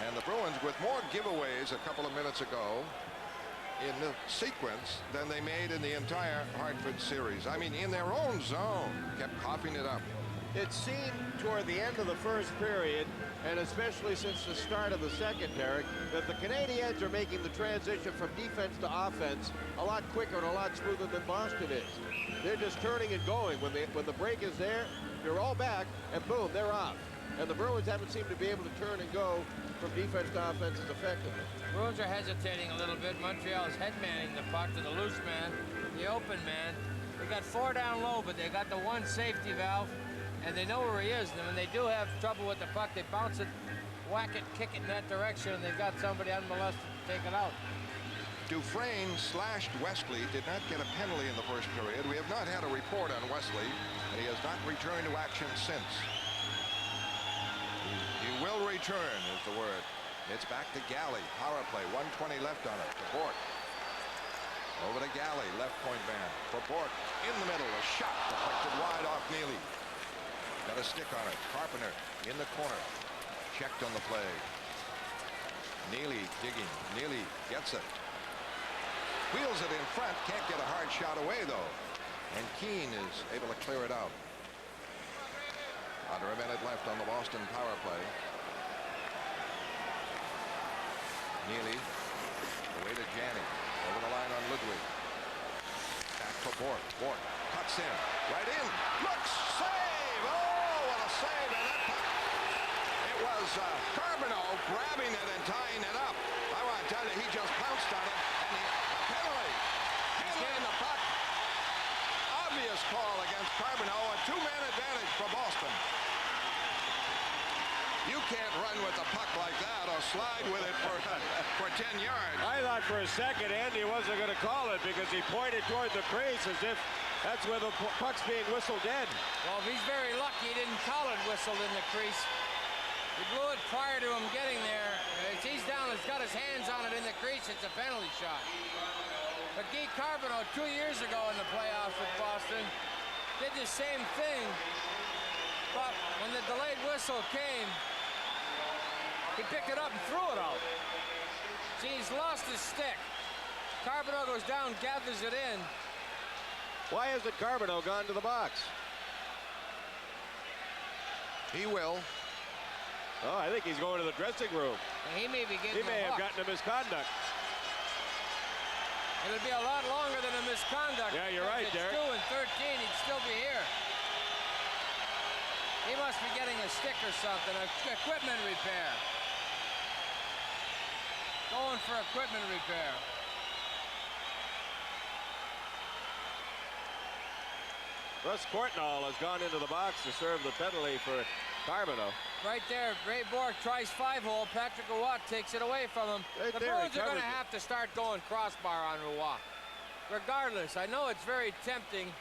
And the Bruins with more giveaways a couple of minutes ago in the sequence than they made in the entire Hartford series. I mean, in their own zone, kept coughing it up. It seemed toward the end of the first period, and especially since the start of the second, Derek, that the Canadiens are making the transition from defense to offense a lot quicker and a lot smoother than Boston is. They're just turning and going. When the break is there, they're all back, and boom, they're off. And the Bruins haven't seemed to be able to turn and go from defense to offense as effectively. Bruins are hesitating a little bit. Montreal is head-manning the puck to the loose man, the open man. They got 4 down low, but they got the one safety valve, and they know where he is. And when they do have trouble with the puck, they bounce it, whack it, kick it in that direction, and they've got somebody unmolested to take it out. Dufresne slashed Wesley, did not get a penalty in the first period. We have not had a report on Wesley, and he has not returned to action since. He will return, is the word. It's back to Galley. Power play, 1:20 left on it. To Bourque. Over to Galley, left point man. For Bourque, in the middle, a shot deflected wide off Neely. Got a stick on it. Carpenter in the corner. Checked on the play. Neely digging. Neely gets it. Wheels it in front. Can't get a hard shot away, though. And Keane is able to clear it out. Under a minute left on the Boston power play. Neely away to Janney. Over the line on Ludwig. Back to Bourque. Bourque cuts in. Right in. Looks. Save. Oh, what a save. And that puck. It was Carbonneau grabbing it and tying it up. I want to tell you, he just pounced on it. And a penalty. Handling the puck. Obvious call against Carbonneau. A 2-man advantage for Boston. You can't run with the puck like that or slide with it for 10 yards. I thought for a second Andy wasn't going to call it because he pointed toward the crease as if that's where the puck's being whistled dead. Well, if he's very lucky, he didn't call it whistled in the crease. He blew it prior to him getting there. If he's down, he's got his hands on it in the crease, it's a penalty shot. But Guy Carbonneau, 2 years ago in the playoffs with Boston, did the same thing. But when the delayed whistle came, he picked it up and threw it out. See, he's lost his stick. Carbonneau goes down, gathers it in. Why hasn't Carbonneau gone to the box? He will. Oh, I think he's going to the dressing room. And he may be getting He may have gotten a misconduct. It'll be a lot longer than a misconduct. Yeah, you're right, Derek. If it's 2 and 13, he'd still be here. He must be getting a stick or something, equipment repair. Going for equipment repair. Russ Courtnall has gone into the box to serve the penalty for Carbonneau. Right there, Ray Bourque tries 5-hole. Patrick Roy takes it away from him. Right the there, Bruins are going to it. have to start going crossbar on Roy. Regardless, I know it's very tempting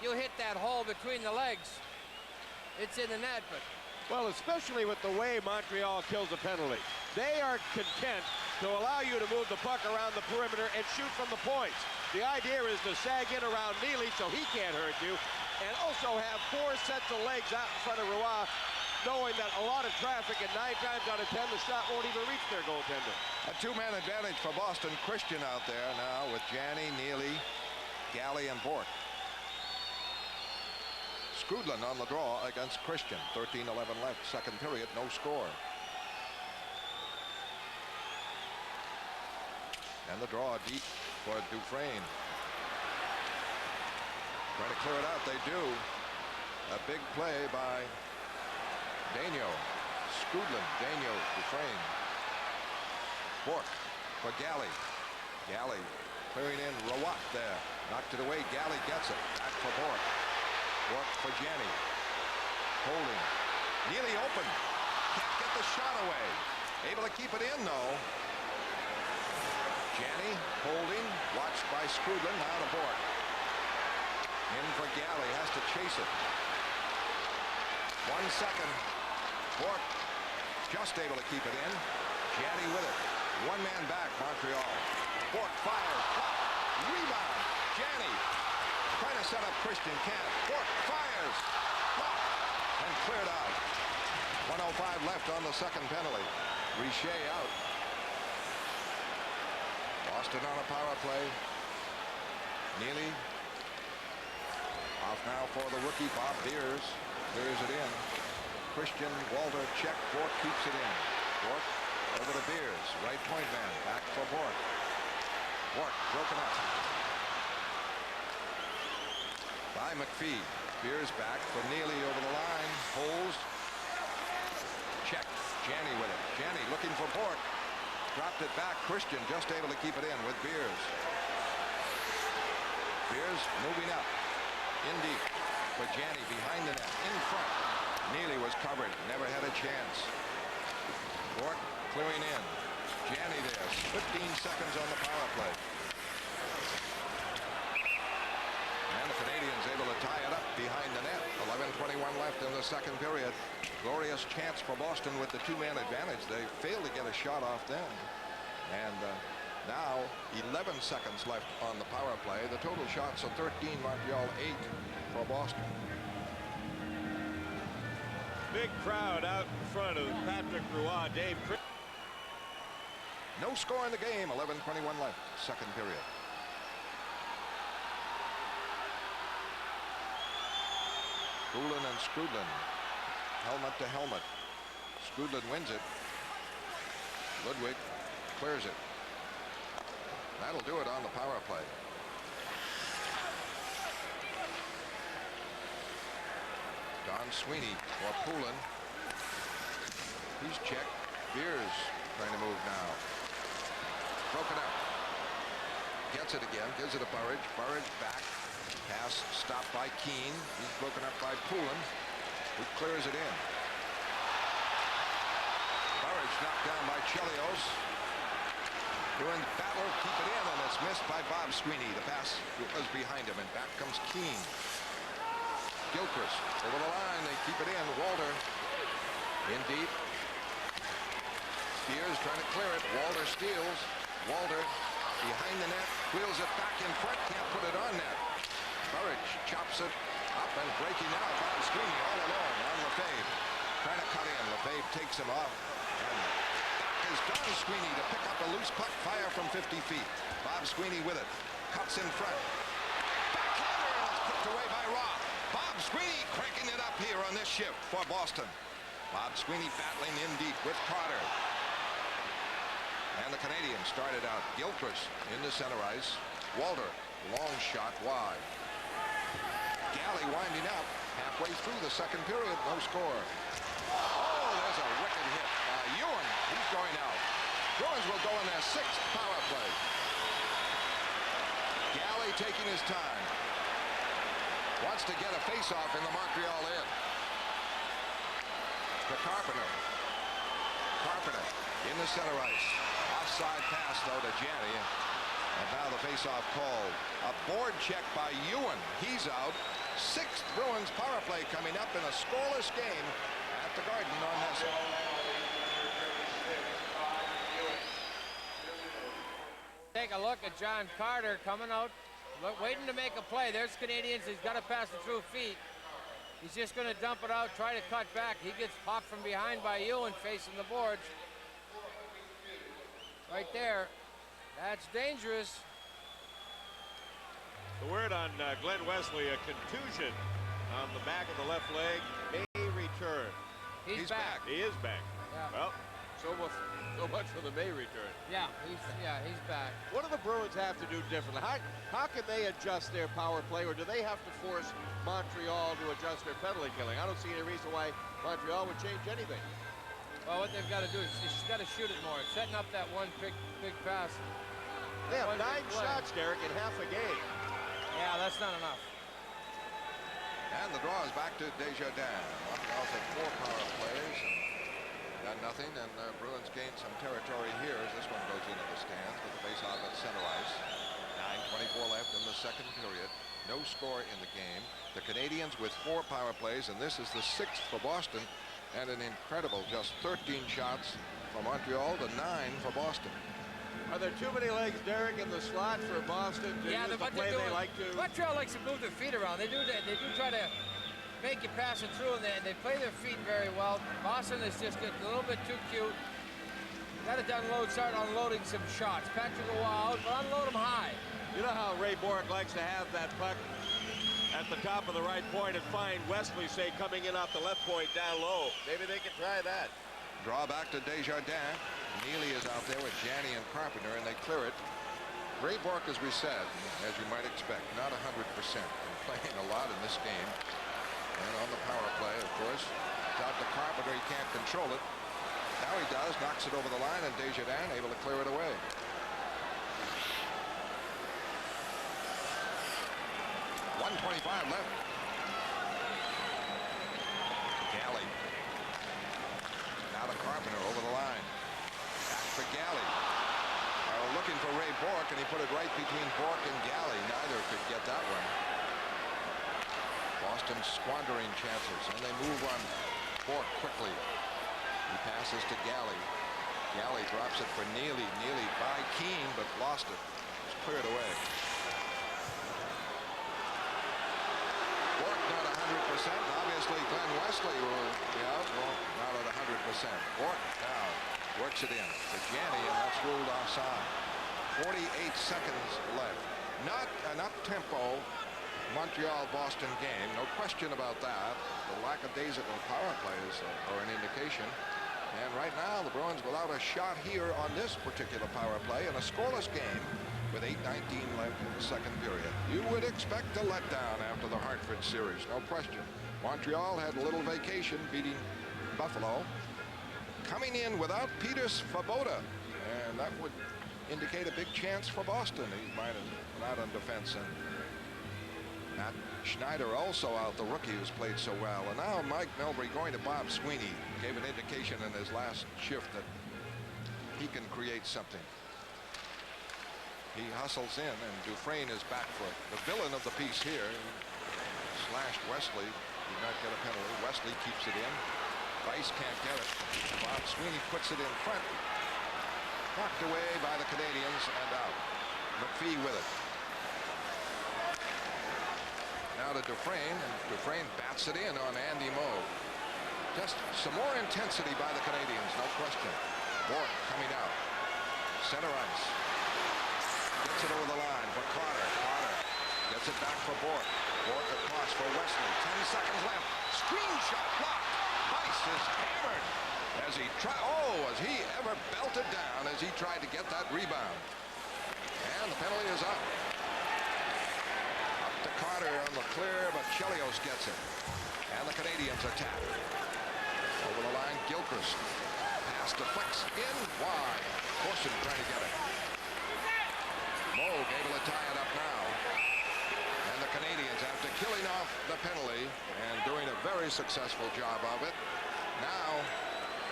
you hit that hole between the legs, it's in the net, but... Well, especially with the way Montreal kills a penalty. They are content to allow you to move the puck around the perimeter and shoot from the points. The idea is to sag in around Neely so he can't hurt you, and also have 4 sets of legs out in front of Roy, knowing that a lot of traffic, and 9 times out of 10, the shot won't even reach their goaltender. A 2-man advantage for Boston. Christian out there now with Janney, Neely, Galley, and Bork. Skrudland on the draw against Christian. 13-11 left, second period, no score. And the draw deep for Dufresne. Trying to clear it out, they do. A big play by Daigneault. Skrudland, Daigneault, Dufresne. Bork for Galley. Galley clearing in, Rawat there. Knocked it away, Galley gets it. Back for Bork. Bork for Janney. Holding. Neely open. Can't get the shot away. Able to keep it in, though. Janney holding. Watched by Skrudland. Now to Bork. In for Galley. Has to chase it. 1 second. Bork just able to keep it in. Janney with it. 1 man back, Montreal. Bork fires. Pop. Rebound. Janney. Trying to set up Christian, can't. Bork fires. Pop. And cleared out. 1:05 left on the second penalty. Richer out. Boston on a power play. Neely. Off now for the rookie, Bob Beers. Clears it in. Christian, Walter, check. Bork keeps it in. Bork over to Beers. Right point man. Back for Bork. Bork broken up by McPhee. Beers back for Neely over the line. Holds. Check. Janney with it. Janney looking for Bork. Dropped it back. Christian just able to keep it in with Beers. Beers moving up. In deep for Janney behind the net. In front. Neely was covered. Never had a chance. Bork clearing in. Janney there. 15 seconds on the power play. And the Canadiens able to tie it up behind the net. 11:21 left in the second period. Glorious chance for Boston with the 2-man advantage. They failed to get a shot off them. And now 11 seconds left on the power play. The total shots are 13, Montreal 8 for Boston. Big crowd out in front of Patrick Roy, Dave. No score in the game. 11:21 left, second period. Poulin and Skrudland. Helmet to helmet. Skrudland wins it. Ludwig clears it. That'll do it on the power play. Don Sweeney for Poulin. He's checked. Beers trying to move now. Broken up. Gets it again. Gives it to Burridge. Burridge back. Pass stopped by Keane. He's broken up by Poulin, who clears it in. Burridge knocked down by Chelios. Doing battle, keep it in, and it's missed by Bob Sweeney. The pass was behind him, and back comes Keane. Gilchrist over the line. They keep it in. Walter in deep. Spears trying to clear it. Walter steals. Walter behind the net. Wheels it back in front. Can't put it on net. Burridge chops it up and breaking out. Bob Sweeney all alone on Lefebvre. Trying to cut in. Lefebvre takes him off. And back is Don Sweeney to pick up a loose puck. Fire from 50 feet. Bob Sweeney with it. Cuts in front. Backhander, and it's picked away by Roth. Bob Sweeney cranking it up here on this shift for Boston. Bob Sweeney battling in deep with Carter. And the Canadiens started out. Gilchrist in the center ice. Walter, long shot wide. Galley winding up halfway through the second period. No score. Oh, there's a wicked hit by Ewan. He's going out. Bruins will go in their 6th power play. Galley taking his time. Wants to get a face-off in the Montreal end. To Carpenter. Carpenter in the center ice. Offside pass, though, to Janney. And now the face-off called. A board check by Ewan. He's out. Sixth Bruins power play coming up in a scoreless game at the Garden on Nassau. Take a look at John Carter coming out, waiting to make a play. There's Canadians. He's got to pass it through feet. He's just going to dump it out, try to cut back. He gets popped from behind by Ewan facing the boards. Right there. That's dangerous. The word on Glenn Wesley, a contusion on the back of the left leg, may return. He's back. He is back. Yeah. Well, so much for the May return. Yeah, he's back. What do the Bruins have to do differently? How can they adjust their power play, or do they have to force Montreal to adjust their penalty killing? I don't see any reason why Montreal would change anything. Well, what they've got to do is just got to shoot it more. Setting up that one big pass. They have 9 shots, Derek, in half a game. Yeah, that's not enough. And the draw is back to Desjardins. Montreal's had 4 power plays and got nothing, and Bruins gained some territory here as this one goes into the stands with the face-off at center ice. 9:24 left in the second period. No score in the game. The Canadians with 4 power plays, and this is the 6th for Boston, and an incredible just 13 shots for Montreal to 9 for Boston. Are there too many legs, Derek, in the slot for Boston to use the play they like to? Montreal likes to move their feet around. They do that. They do try to make you pass it through, and they play their feet very well. Boston is just getting a little bit too cute. Got to start unloading some shots. Patrick will out, but unload them high. You know how Ray Bourque likes to have that puck at the top of the right point and find Wesley, say, coming in off the left point down low. Maybe they can try that. Draw back to Desjardins. Neely is out there with Janney and Carpenter, and they clear it. Ray Bourque, as we said, as you might expect, not 100%, and playing a lot in this game. And on the power play, of course, it's out to Carpenter. He can't control it. Now he does, knocks it over the line, and Desjardins able to clear it away. .125 left. Galley. Now to Carpenter over the line. Back for Galley. Looking for Ray Bourque, and he put it right between Bourque and Galley. Neither could get that one. Boston squandering chances, and they move on Bourque quickly. He passes to Galley. Galley drops it for Neely. Neely by Keane, but lost it. It's cleared away. Bourque not 100%. Obviously, Glenn Wesley will be out. Well, not at 100%. Bourque now works it in to Janney, and that's ruled offside. 48 seconds left. Not an up-tempo Montreal-Boston game. No question about that. The lackadaisical power plays are an indication. And right now, the Bruins without a shot here on this particular power play in a scoreless game with 8:19 left in the second period. You would expect a letdown after the Hartford series, no question. Montreal had a little vacation beating Buffalo. Coming in without Peter Svoboda, and that would indicate a big chance for Boston. He might have been out on defense, and Matt Schneider also out, the rookie who's played so well. And now Mike Milbury going to Bob Sweeney gave an indication in his last shift that he can create something. He hustles in, and Dufresne is back for it. The villain of the piece here. He slashed Wesley, did not get a penalty. Wesley keeps it in. Rice can't get it. Bob Sweeney puts it in front. Knocked away by the Canadians and out. McPhee with it. Now to Dufresne, and Dufresne bats it in on Andy Moe. Just some more intensity by the Canadians, no question. Bourque coming out. Center ice. Gets it over the line for Carter. Carter gets it back for Bourque. Bourque across for Wesley. 10 seconds left. Screen shot blocked. Rice is hammered as he as he ever belted down as he tried to get that rebound. And the penalty is up. Up to Carter on the clear, but Chelios gets it. And the Canadians attack. Over the line, Gilchrist. Pass deflects in wide. Corson trying to get it. Moog able to tie it up now. And the Canadians, after killing off the penalty and doing a very successful job of it, now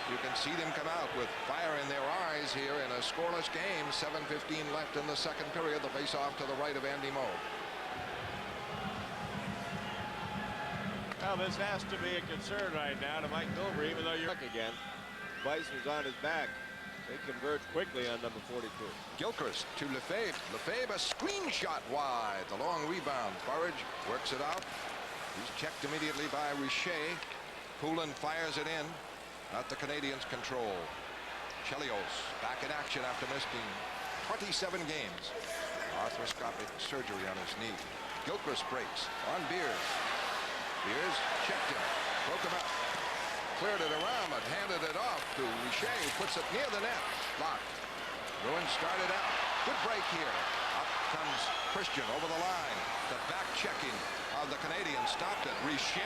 you can see them come out with fire in their eyes here in a scoreless game. 7:15 left in the second period. The face-off to the right of Andy Moe. Well, this has to be a concern right now to Mike Milbury, even though you're back again. Bison's on his back. They converge quickly on number 42. Gilchrist to Lefebvre. Lefebvre, a screen shot wide. The long rebound. Burridge works it out. He's checked immediately by Richer. Poulin fires it in. Not the Canadiens' control. Chelios back in action after missing 27 games. Arthroscopic surgery on his knee. Gilchrist breaks on Beers. Beers checked him. Broke him up. Cleared it around but handed it off to Richer, who puts it near the net. Blocked. Bruins started out. Good break here. Up comes Christian over the line. The back checking of the Canadiens stopped it. Richer,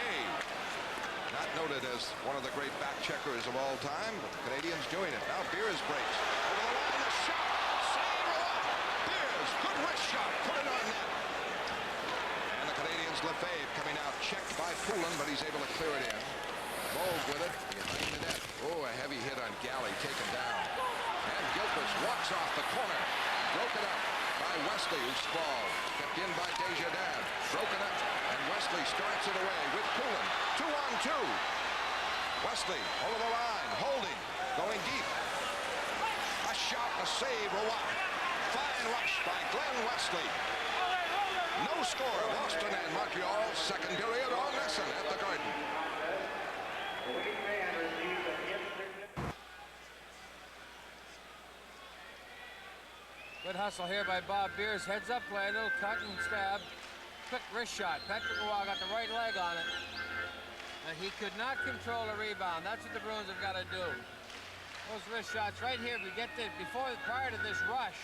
not noted as one of the great back checkers of all time, but the Canadiens doing it. Now Beers breaks. Over the line, the shot. Save Roy. Beers, good wrist shot. Put it on net. And the Canadiens, Lefebvre coming out. Checked by Poulin, but he's able to clear it in. Moog with it behind the net. Oh, a heavy hit on Galley, taken down. And Gilchrist walks off the corner. Broken up by Wesley, who sprawled. Kept in by Desjardins. Broken up, and Wesley starts it away with Poulin. 2-on-2. Wesley over the line, holding, going deep. A shot, a save, Roy. Fine rush by Glenn Wesley. No score, Boston and Montreal. Second period on Nesson at the Garden. Good hustle here by Bob Beers. Heads up play, a little cut and stab. Quick wrist shot. Patrick Roy got the right leg on it. And he could not control the rebound. That's what the Bruins have got to do. Those wrist shots right here. We get the prior to this rush.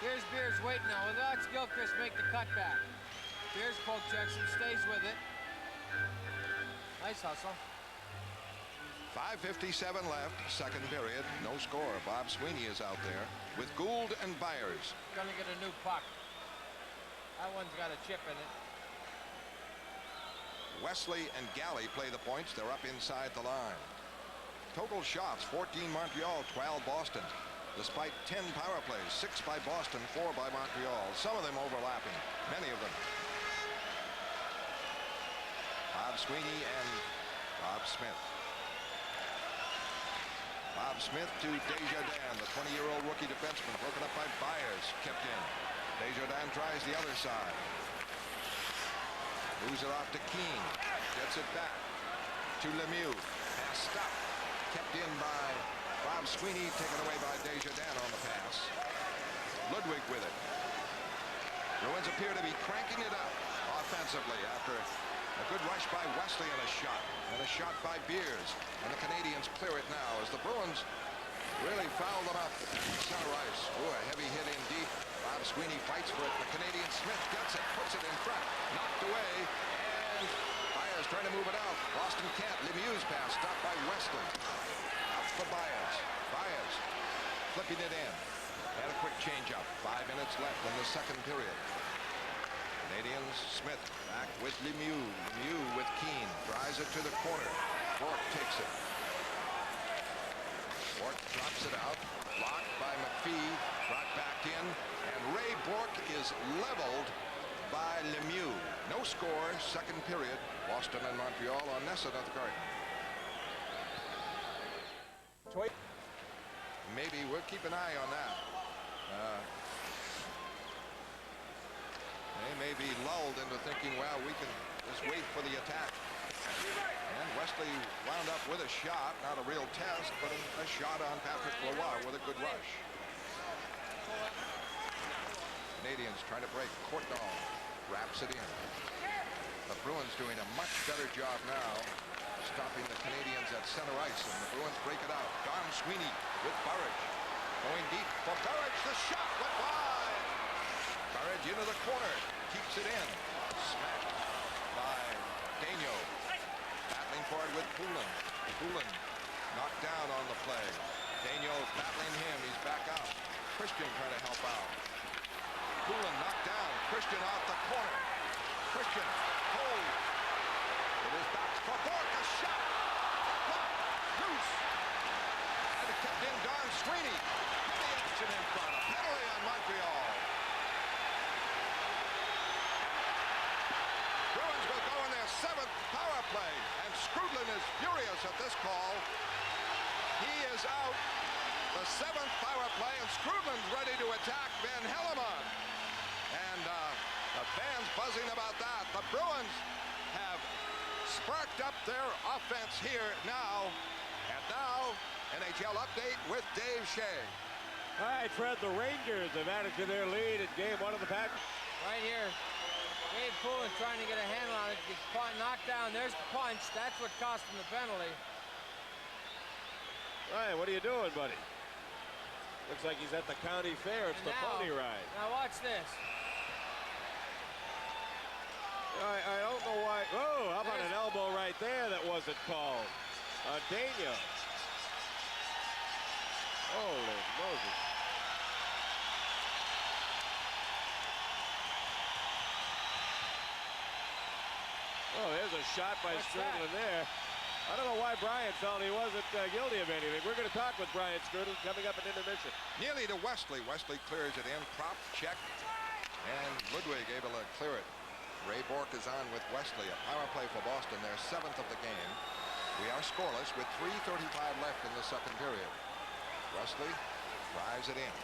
Here's Beers waiting now. Well, that's Gilchrist make the cutback. Beers poke checks and stays with it. Nice hustle. 5:57 left, second period. No score. Bob Sweeney is out there with Gould and Byers. Gonna get a new puck. That one's got a chip in it. Wesley and Galley play the points. They're up inside the line. Total shots, 14 Montreal, 12 Boston. Despite 10 power plays, 6 by Boston, 4 by Montreal. Some of them overlapping, many of them. Bob Sweeney and Bob Smith. Bob Smith to Desjardins, the 20-year-old rookie defenseman, broken up by Byers, kept in. Desjardins tries the other side. Moves it off to Keane. Gets it back to Lemieux. Pass stopped. Kept in by Bob Sweeney, taken away by Desjardins on the pass. Ludwig with it. Bruins appear to be cranking it up offensively after a good rush by Wesley and a shot by Beers. And the Canadiens clear it now as the Bruins really foul them up. Center ice. Oh, a heavy hit in deep. Bob Sweeney fights for it. The Canadian Smith gets it, puts it in front. Knocked away. And Byers trying to move it out. Boston can't. Lemieux's pass stopped by Wesley. Out for Byers. Byers flipping it in. Had a quick change up. 5 minutes left in the second period. Canadiens, Smith back with Lemieux. Lemieux with Keane. Drives it to the corner. Bourque takes it. Bourque drops it out. Blocked by McPhee. Brought back in. And Ray Bourque is leveled by Lemieux. No score. Second period. Boston and Montreal on Nesson at the Garden. Maybe we'll keep an eye on that. They may be lulled into thinking, well, we can just wait for the attack. And Wesley wound up with a shot, not a real test, but a shot on Patrick Roy with a good rush. Canadiens trying to break. Courtnall wraps it in. The Bruins doing a much better job now stopping the Canadiens at center ice, and the Bruins break it out. Don Sweeney with Burridge. Going deep for Burridge. The shot went wide. Burridge into the corner. Keeps it in. Smashed by Daigneault. Battling for it with Poulin. Poulin knocked down on the play. Daigneault battling him. He's back out. Christian trying to help out. Poulin knocked down. Christian off the corner. Christian hold. It is back for Bourque. A shot. Block. Loose. And it kept in Don Sweeney. The action in front. A penalty on Montreal. Bruins will go in their 7th power play. Skrudlin is furious at this call. He is out. The 7th power play, and Skrudlin's ready to attack Van Hellemond. And the fans buzzing about that. The Bruins have sparked up their offense here now. And now, NHL update with Dave Shea. All right, Fred, the Rangers have added to their lead in game 1 of the pack. Right here, Dave Poulin trying to get a handle on it. Gets knocked down. There's the punch. That's what cost him the penalty. Ryan, what are you doing, buddy? Looks like he's at the county fair. It's the pony ride. Now watch this. I don't know why. Oh, how about an elbow right there that wasn't called? Daniel. Holy Moses. Oh, there's a shot by Skrudlin there. I don't know why Brian felt he wasn't guilty of anything. We're going to talk with Brian Skrudlin coming up at intermission. Nearly to Wesley. Wesley clears it in. Prop check. And Ludwig able to clear it. Ray Bourque is on with Wesley. A power play for Boston. Their 7th of the game. We are scoreless with 3:35 left in the 2nd period. Wesley drives it in.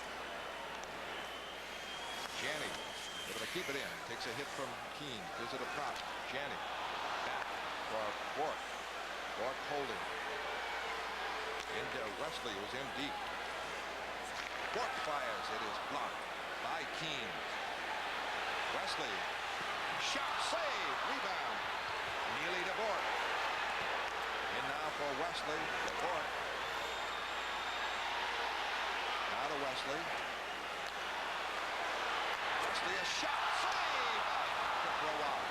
Janney able to keep it in. Takes a hit from Keane. Gives it a prop. Janney back for Bourque. Bourque holding. Into Wesley, who's in deep. Bourque fires. It is blocked by Keane. Wesley. Shot, save, rebound. Neely to Bourque. In now for Wesley. To Bourque. Now to Wesley. Wesley, a shot, save. Took for a while.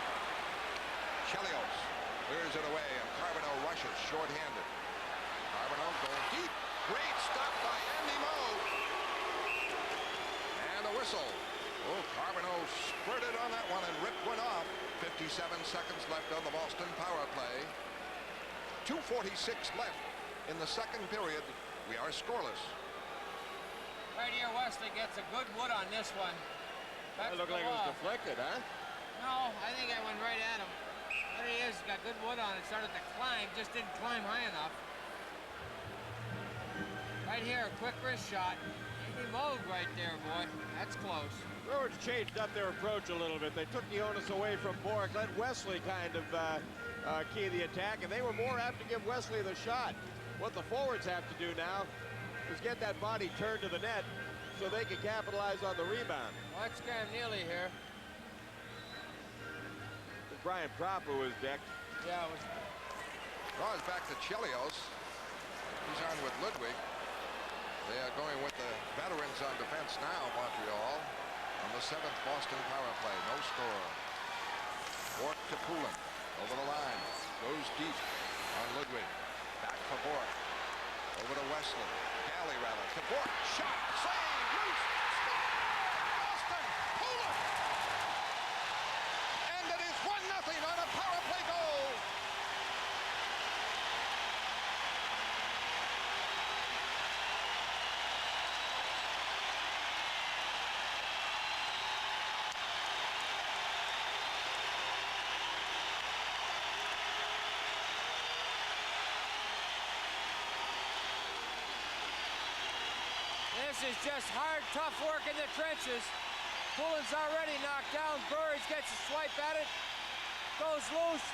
Chelios clears it away, and Carbonneau rushes short-handed. Carbonneau going deep. Great stop by Andy Moe. And a whistle. Oh, Carbonneau spurted on that one and ripped one off. 57 seconds left on the Boston power play. 2:46 left in the 2nd period. We are scoreless. Right here, Wesley gets a good wood on this one. That looked like it was deflected, huh? No, I think I went right at him. There he is. Got good wood on it. Started to climb. Just didn't climb high enough. Right here, a quick wrist shot. He mowed right there, boy. That's close. Bruins changed up their approach a little bit. They took the onus away from Bourque, let Wesley kind of key the attack, and they were more apt to give Wesley the shot. What the forwards have to do now is get that body turned to the net so they can capitalize on the rebound. Watch Graham Neely here. Brian Propp, who was decked. Yeah, it was. Draws back to Chelios. He's on with Ludwig. They are going with the veterans on defense now, Montreal. On the 7th Boston power play. No score. Bourque to Poulin. Over the line. Goes deep on Ludwig. Back for Bourque. Over to Wesley. Galley, rather. To Bourque. Shot. Save. Loose. Boston. Poulin. And it is 1-0 on a power play goal. This is just hard, tough work in the trenches. Poulin's already knocked down. Burridge gets a swipe at it. Goes loose.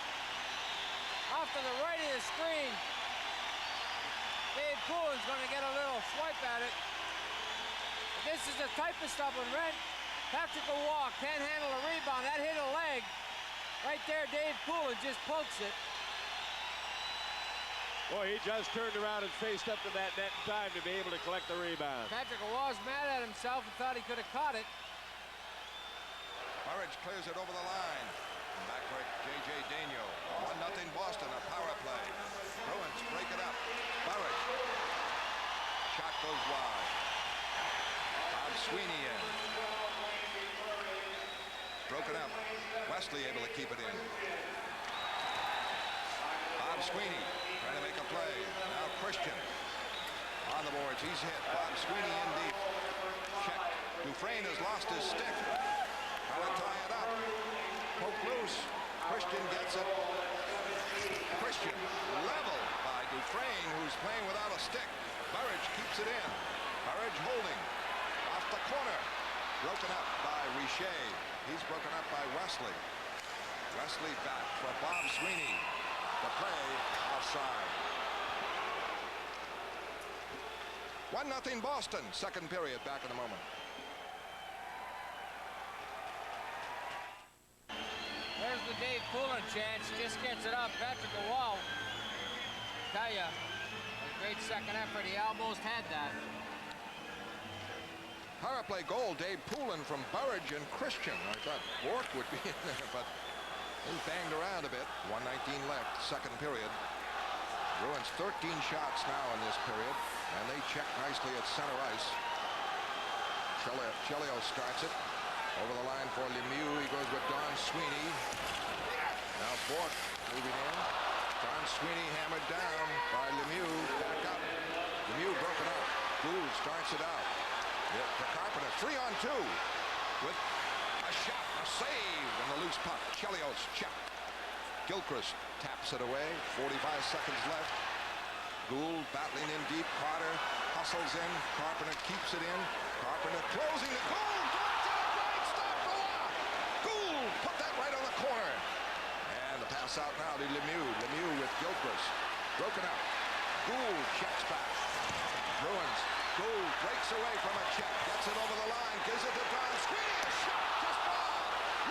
Off to the right of the screen. Dave Poulin's going to get a little swipe at it. This is the type of stuff when Patrick will walk, can't handle a rebound. That hit a leg. Right there, Dave Poulin just pokes it. Boy, he just turned around and faced up to that net in time to be able to collect the rebound. Patrick was mad at himself and thought he could have caught it. Burridge clears it over the line. And back for J.J. Daigneault. 1-0 Boston, a power play. Bruins break it up. Burridge. Shot goes wide. Bob Sweeney in. Broken up. Wesley able to keep it in. Bob Sweeney trying to make a play. Now Christian on the boards. He's hit. Bob Sweeney in deep. Check. Dufresne has lost his stick. Trying to tie it up. Poke loose. Christian gets it. Christian leveled by Dufresne, who's playing without a stick. Burridge keeps it in. Burridge holding. Off the corner. Broken up by Richer. He's broken up by Wesley. Wesley back for Bob Sweeney. The play offside. 1-0 Boston. Second period. Back in a moment. There's the Dave Poulin chance. Just gets it up. Patrick Wall. Tell ya, a great second effort. He almost had that. Power play goal. Dave Poulin from Burridge and Christian. I thought Bork would be in there, but he banged around a bit. 1:19 left. Second period. Bruins 13 shots now in this period, and they check nicely at center ice. Chelios starts it. Over the line for Lemieux. He goes with Don Sweeney. Now Bork moving in. Don Sweeney hammered down by Lemieux. Back up. Lemieux broken up. Gould starts it out. To Carpenter. 3-on-2 with a shot, a save, and the loose puck. Chelios check. Gilchrist taps it away. 45 seconds left. Gould battling in deep. Carter hustles in. Carpenter keeps it in. Carpenter closing the goal. Put that right on the corner. And the pass out now to Lemieux. Lemieux with Gilchrist. Broken up. Gould checks back. Bruins. Gould breaks away from a check. Gets it over the line. Gives it to Don Sweeney. A shot. Just ball.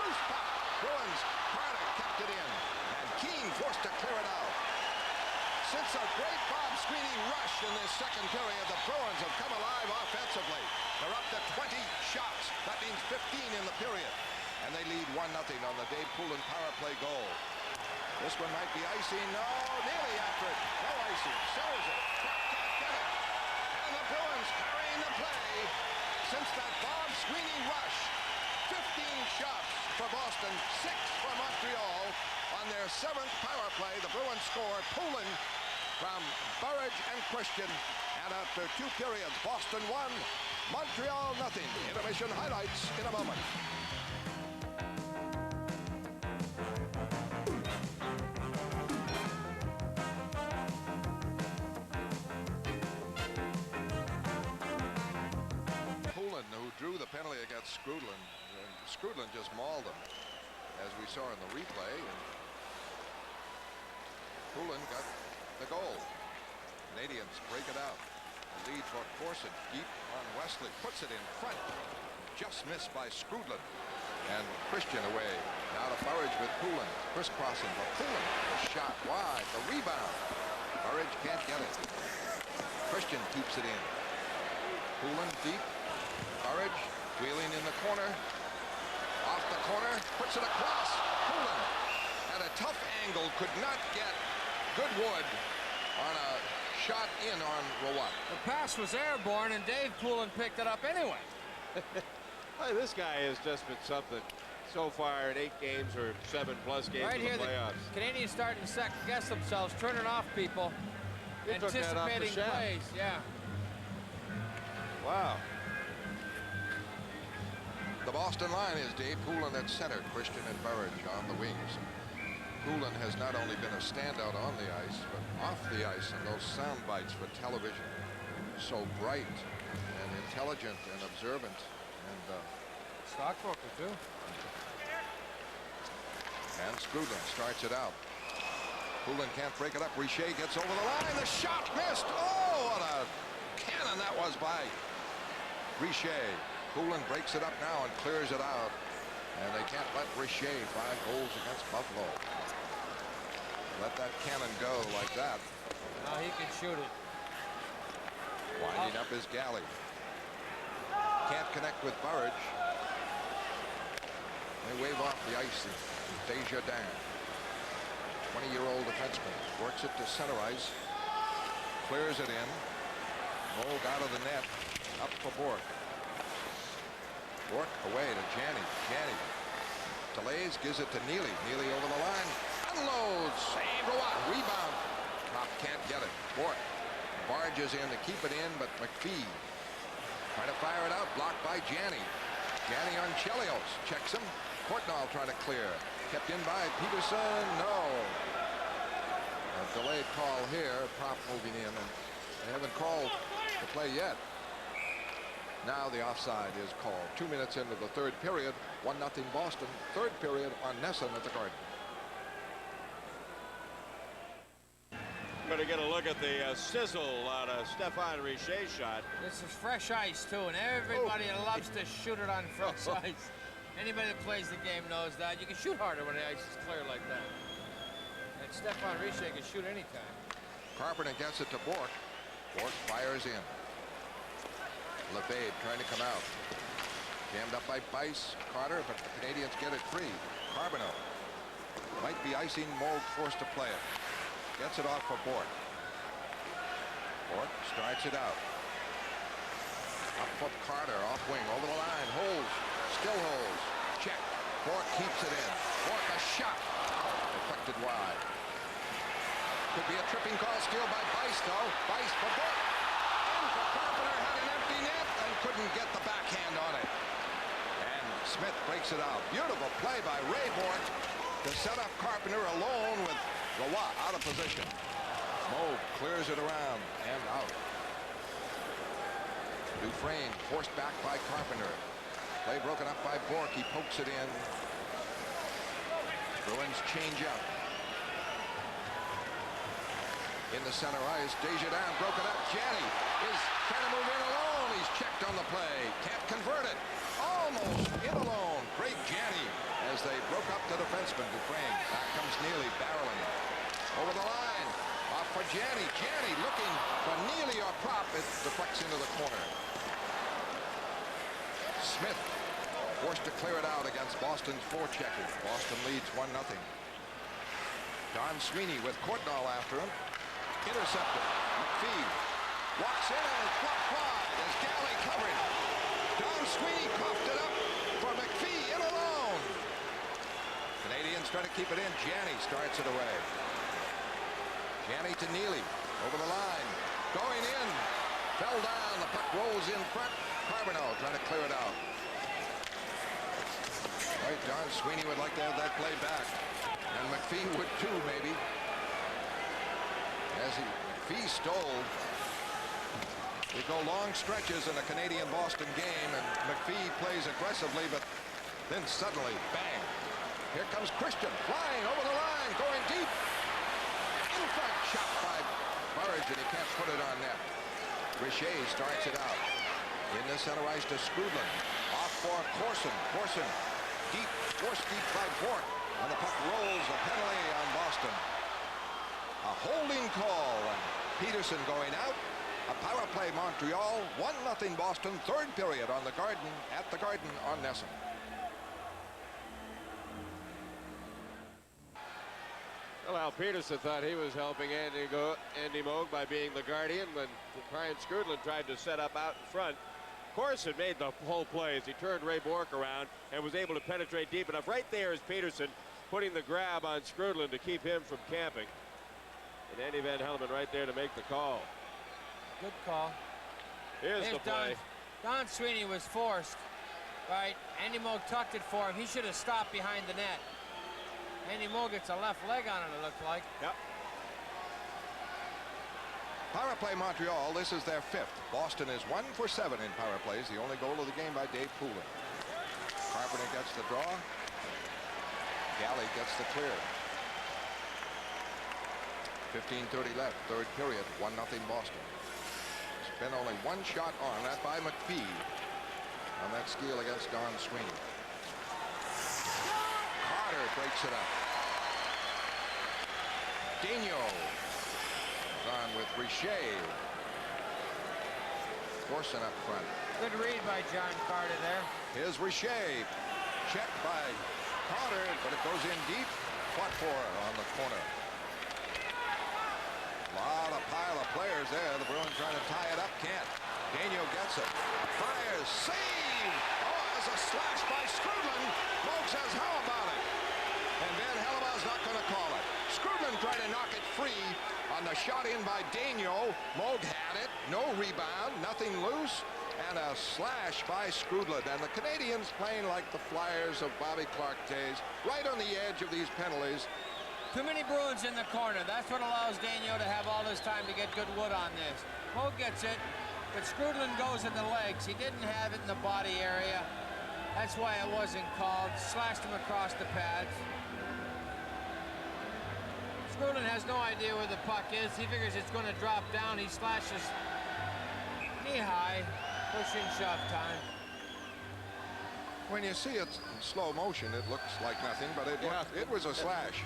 Loose puck. Bruins. Carter kept it in. And Keane forced to clear it out. Since a great Bob Sweeney rush in this second period, the Bruins have come alive offensively. They're up to 20 shots. That means 15 in the period. And they lead 1-0 on the Dave Poulin power play goal. This one might be icing. No, nearly after it. No icing. Centers it. Can't get it. And the Bruins carrying the play since that Bob Sweeney rush. 15 shots for Boston, 6 for Montreal. On their 7th power play, the Bruins score. Poulin from Burridge and Christian. And after 2 periods, Boston 1, Montreal 0. Intermission highlights in a moment. Who drew the penalty against Skrudland. Skrudland just mauled him, as we saw in the replay. And Poulin got the goal. Canadians break it out. The lead for Corson. Deep on Wesley. Puts it in front. Just missed by Skrudland. And Christian away. Now to Burridge with Poulin. Crisscrossing for Poulin. The shot wide. The rebound. Burridge can't get it. Christian keeps it in. Poulin deep. Burridge wheeling in the corner. Off the corner. Puts it across. Poulin at a tough angle. Could not get Goodwood on a shot in on Rawat. The pass was airborne, and Dave Poulin picked it up anyway. Hey, this guy has just been something so far in 8 games or 7+ games Right in the here, playoffs. the Canadians starting to second-guess themselves, turning off people, You took that off the anticipating shaft. plays. Yeah. Wow. The Boston line is Dave Poulin at center, Christian and Burridge on the wings. Poulin has not only been a standout on the ice, but off the ice, and those sound bites for television. So bright and intelligent and observant. And Stockbroker, too. And Skrudland starts it out. Poulin can't break it up. Richer gets over the line. The shot missed. Oh, what a cannon that was by Richer. Poulin breaks it up now and clears it out. And they can't let Richer 5 goals against Buffalo. Let that cannon go like that. Now he can shoot it. Winding up his galley. Can't connect with Burridge. They wave off the ice. Desjardins, 20-year-old defenseman, works it to center ice. Clears it in. Moog out of the net. Up for Bork. Bork away to Janney. Janney delays, gives it to Neely. Neely over the line. Unloads. Save Rawat. Rebound. Top can't get it. Bork barges in to keep it in, but McPhee trying to fire it out. Blocked by Janney. Janney on Chelios. Checks him. Courtnall trying to clear. Kept in by Peterson. No. A delayed call here, prop moving in, and they haven't called the play yet. Now the offside is called. 2 minutes into the third period, 1-0 Boston. Third period on Nesson at the Garden. Going to get a look at the sizzle on a Stéphane Richet's shot. This is fresh ice, too, and everybody loves to shoot it on fresh ice. Anybody that plays the game knows that. You can shoot harder when the ice is clear like that. And Stéphane Richet can shoot anytime. Carpenter gets it to Bourque. Bourque fires in. Lefebvre trying to come out. Jammed up by Bice, Carter, but the Canadians get it free. Carbonneau might be icing. Moog forced to play it. Gets it off for Bourque. Bourque starts it out. Up for Carter, off wing, over the line, holds, still holds. Check. Bourque keeps it in. Bourque a shot. Deflected wide. Could be a tripping call, steal by Bice though. Bice for Bourque. In for Carpenter, had an empty net and couldn't get the backhand on it. And Smith breaks it out. Beautiful play by Ray Bourque to set up Carpenter alone with Roy out of position. Moog clears it around and out. Dufresne forced back by Carpenter. Play broken up by Bourque. He pokes it in. Bruins change up. In the center ice, Desjardins broken up. Janney is trying to move in alone. He's checked on the play. Can't convert it. Almost in alone. Great Janney as they broke up the defenseman, Dufresne. Back comes Neely barreling. Over the line. Off for Janney. Janney looking for Neely or Prop. It deflects into the corner. Smith forced to clear it out against Boston's forechecker. Boston leads 1-0. Don Sweeney with Courtnall after him. Intercepted. McPhee walks in and is blocked wide as Galley covered. Don Sweeney coughed it up for McPhee in alone. Canadians trying to keep it in. Janney starts it away. Janney to Neely. Over the line. Going in. Fell down. The puck rolls in front. Carbonneau trying to clear it out. Right, Don Sweeney would like to have that play back. And McPhee would too, maybe. As McPhee stole. We go long stretches in a Canadian-Boston game, and McPhee plays aggressively, but then suddenly, bang. Here comes Christian, flying over the line, going deep. In front, shot by Burridge, and he can't put it on net. Richet starts it out. In the center ice to Skrudland. Off for Corson. Corson deep, forced deep by Bourque. And the puck rolls, a penalty on Boston. A holding call, and Peterson going out. A power play Montreal, 1-0 Boston, third period on the Garden, at the Garden on Nesson. Well, Al Peterson thought he was helping Andy Moog by being the guardian when Brian Skrudland tried to set up out in front. Corson made the whole play as he turned Ray Bourque around and was able to penetrate deep enough. Right there is Peterson putting the grab on Skrudland to keep him from camping. And Andy Van Hellemond right there to make the call. Good call. Here's the play. Don Sweeney was forced, right? Andy Moog tucked it for him. He should have stopped behind the net. Andy Moog gets a left leg on it, it looked like. Yep. Power play Montreal, this is their fifth. Boston is 1 for 7 in power plays. The only goal of the game by Dave Poulin. Carpenter gets the draw. Galley gets the clear. 15:30 left, third period, 1-0 Boston. There's been only one shot on that by McPhee on that steal against Don Sweeney. Carter breaks it up. Daigneault on with Richet. Corson up front. Good read by John Carter there. Here's Richet. Checked by Carter, but it goes in deep. Fought for on the corner. A pile of players there. The Bruins trying to tie it up. Can't. Daigneault gets it. Fires. Save! Oh, there's a slash by Skrudland. Moog says, how about it? And Van Hellemond's not going to call it. Skrudland trying to knock it free on the shot in by Daigneault. Moog had it. No rebound. Nothing loose. And a slash by Skrudland. And the Canadians playing like the Flyers of Bobby Clark days. Right on the edge of these penalties. Too many Bruins in the corner. That's what allows Daniel to have all this time to get good wood on this. Moog gets it, but Skrudland goes at the legs. He didn't have it in the body area. That's why it wasn't called. Slashed him across the pads. Skrudland has no idea where the puck is. He figures it's going to drop down. He slashes knee-high, push and shove time. When you see it in slow motion, it looks like nothing, but it was a slash.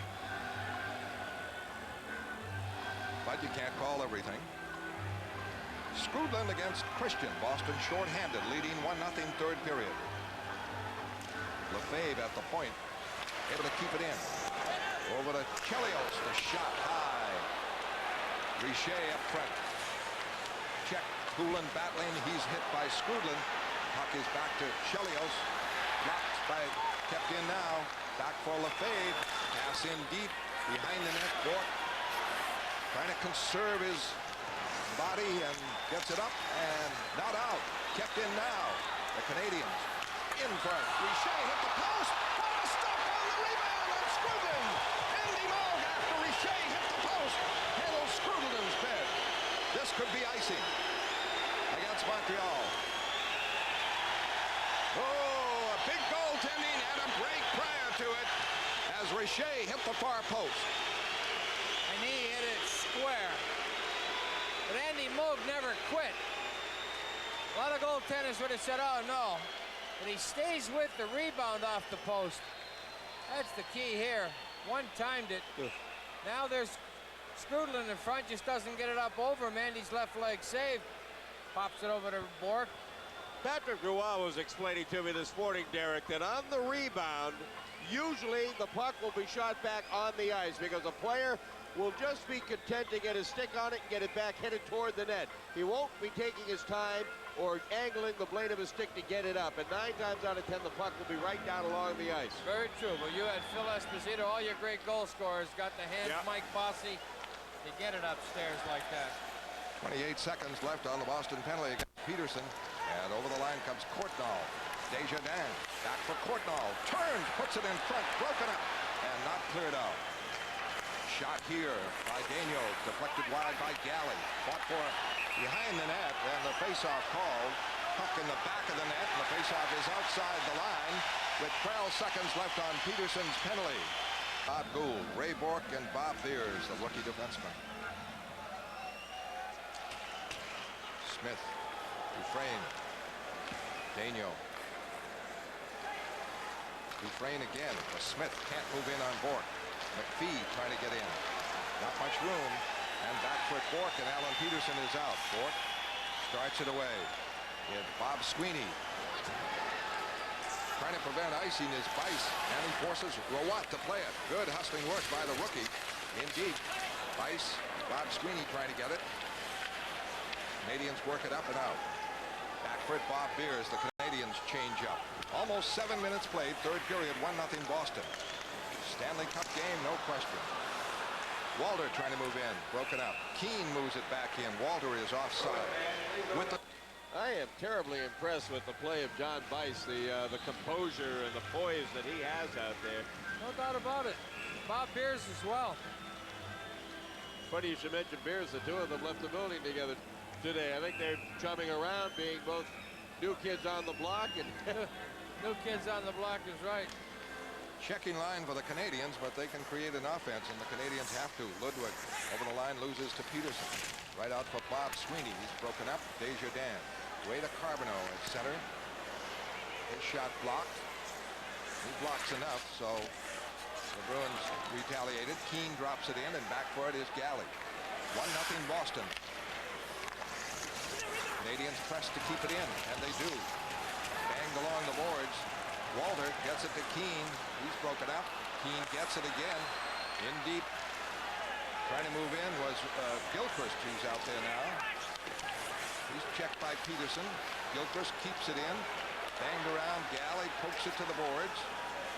But you can't call everything. Skrudland against Christian. Boston shorthanded, leading 1-0 third period. Lefebvre at the point, able to keep it in. Over to Chelios, the shot high. Richer up front. Check, Poulin battling, he's hit by Skrudland. Puck is back to Chelios. Blocked by, kept in now. Back for Lefebvre. Pass in deep, behind the net. Bourque trying to conserve his body and gets it up and not out. Kept in now. The Canadiens in front. Richer hit the post. What a stop on the rebound on Skrudland. Andy Moog after Richer hit the post. Handles Skrudland's bed. This could be icing against Montreal. Oh, a big goaltending and a break prior to it as Richer hit the far post. And he hit it square. But Andy Moog never quit. A lot of goaltenders would have said, oh no. But he stays with the rebound off the post. That's the key here. One-timed it. Now there's Skrudland in front, just doesn't get it up over him. Andy's left leg saved. Pops it over to Bourque. Patrick Roy was explaining to me this morning, Derek, that on the rebound, usually the puck will be shot back on the ice because a player will just be content to get his stick on it and get it back headed toward the net. He won't be taking his time or angling the blade of his stick to get it up. And 9 times out of 10, the puck will be right down along the ice. Very true. Well, you had Phil Esposito, all your great goal scorers, got the hands, Mike Bossy, to get it upstairs like that. 28 seconds left on the Boston penalty against Peterson. And over the line comes Courtnall. Desjardins back for Courtnall. Turns, puts it in front, broken up, and not cleared out. Shot here by Daniel, deflected wide by Galley. Fought for behind the net, and the faceoff called. Puck in the back of the net, and the faceoff is outside the line with 12 seconds left on Peterson's penalty. Bob Gould, Ray Bourque, and Bob Beers, the rookie defenseman. Smith, Dufresne, Daniel. Dufresne again, but Smith can't move in on Bourque. McPhee trying to get in. Not much room. And back for Bourque, and Alan Peterson is out. Bourque starts it away. It's Bob Sweeney. Trying to prevent icing is Bice, and he forces Rowat to play it. Good hustling work by the rookie. Indeed. Bice, Bob Sweeney trying to get it. Canadians work it up and out. Back for it, Bob Beers. The Canadians change up. Almost 7 minutes played. Third period, 1-0 Boston. Stanley Cup game, no question. Walter trying to move in, broken up. Keane moves it back in. Walter is offside. With the I am terribly impressed with the play of John Bice, the composure and the poise that he has out there. No doubt about it. Bob Beers as well. Funny you should mention Beers. The two of them left the building together today. I think they're chumming around, being both new kids on the block and new kids on the block is right. checking line for the Canadiens, but they can create an offense, and the Canadiens have to. Ludwig over the line loses to Peterson. Right out for Bob Sweeney. He's broken up. Desjardins. Way to Carbonneau at center. His shot blocked. He blocks enough, so the Bruins retaliated. Keane drops it in, and back for it is Galley. 1-0 Boston. Canadiens press to keep it in, and they do. Banged along the boards. Walter gets it to Keane. He's broken up. Keane gets it again. In deep. Trying to move in was Gilchrist, who's out there now. He's checked by Peterson. Gilchrist keeps it in. Banged around. Galley pokes it to the boards.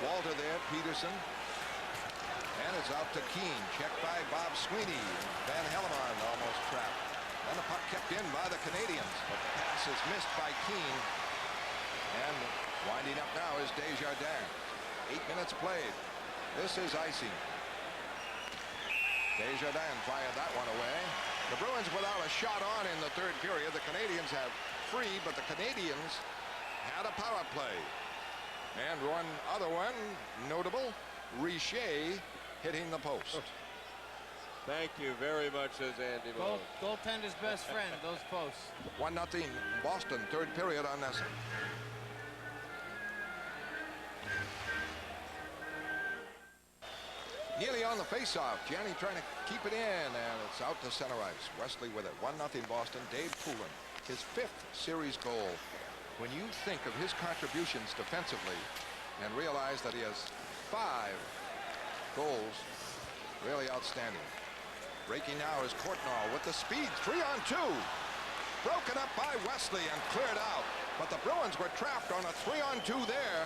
Walter there. Peterson. And it's out to Keane. Checked by Bob Sweeney. Van Hellemond almost trapped. And the puck kept in by the Canadiens. But the pass is missed by Keane. And winding up now is Desjardins. 8 minutes played. This is icing. Desjardins fired that one away. The Bruins without a shot on in the third period. The Canadiens have 3, but the Canadiens had a power play. And one other one, notable, Richer hitting the post. Thank you very much, says Andy Moe. Goaltender's best friend, those posts. 1-0 Boston, third period on Nesson. Nearly on the faceoff. Gianni trying to keep it in, and it's out to center ice. Wesley with it. 1-0 Boston. Dave Poulin, his 5th series goal. When you think of his contributions defensively and realize that he has 5 goals, really outstanding. Breaking now is Courtnall with the speed. 3-on-2. Broken up by Wesley and cleared out. But the Bruins were trapped on a 3-on-2 there,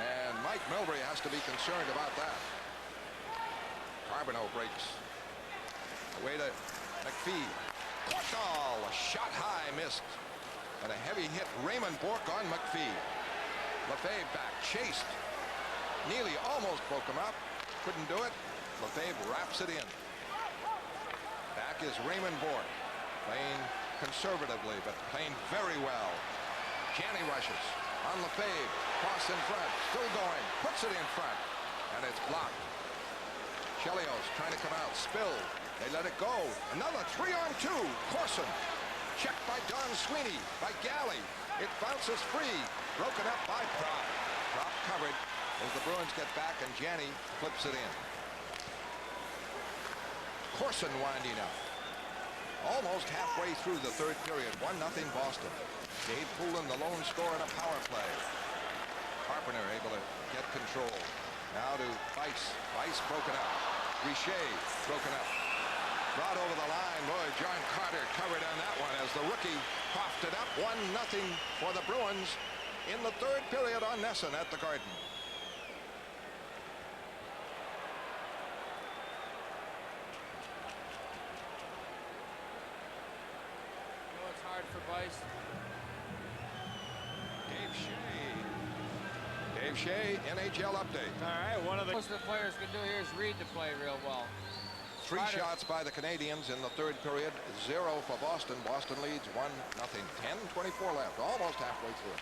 and Mike Milbury has to be concerned about that. Carbonneau breaks. Away to McPhee. Courtnall, a shot high, missed. And a heavy hit, Raymond Bourque on McPhee. Lefebvre back, chased. Neely almost broke him up. Couldn't do it. Lefebvre wraps it in. Back is Raymond Bourque. Playing conservatively, but playing very well. Gianni rushes on Lefebvre. Cross in front. Still going. Puts it in front. And it's blocked. Chelios trying to come out. Spilled. They let it go. Another 3-on-2. Corson. Checked by Don Sweeney. By Galley. It bounces free. Broken up by Prop. Prop covered as the Bruins get back, and Gianni flips it in. Corson winding up. Almost halfway through the third period. 1-0 Boston. Dave Poulin, the lone scorer in a power play. Carpenter able to get control. Now to Weiss. Weiss broken up. Richer broken up. Brought over the line. Boy, John Carter covered on that one as the rookie coughed it up. 1-0 for the Bruins in the third period on Nesson at the Garden. You know what's hard for Weiss? Dave Shea. Dave Shea, NHL update. All right, one of the Most of the players can do here is read the play real well. 3 shots by the Canadiens in the third period. 0 for Boston. Boston leads 1-0. 10:24 left. Almost halfway through.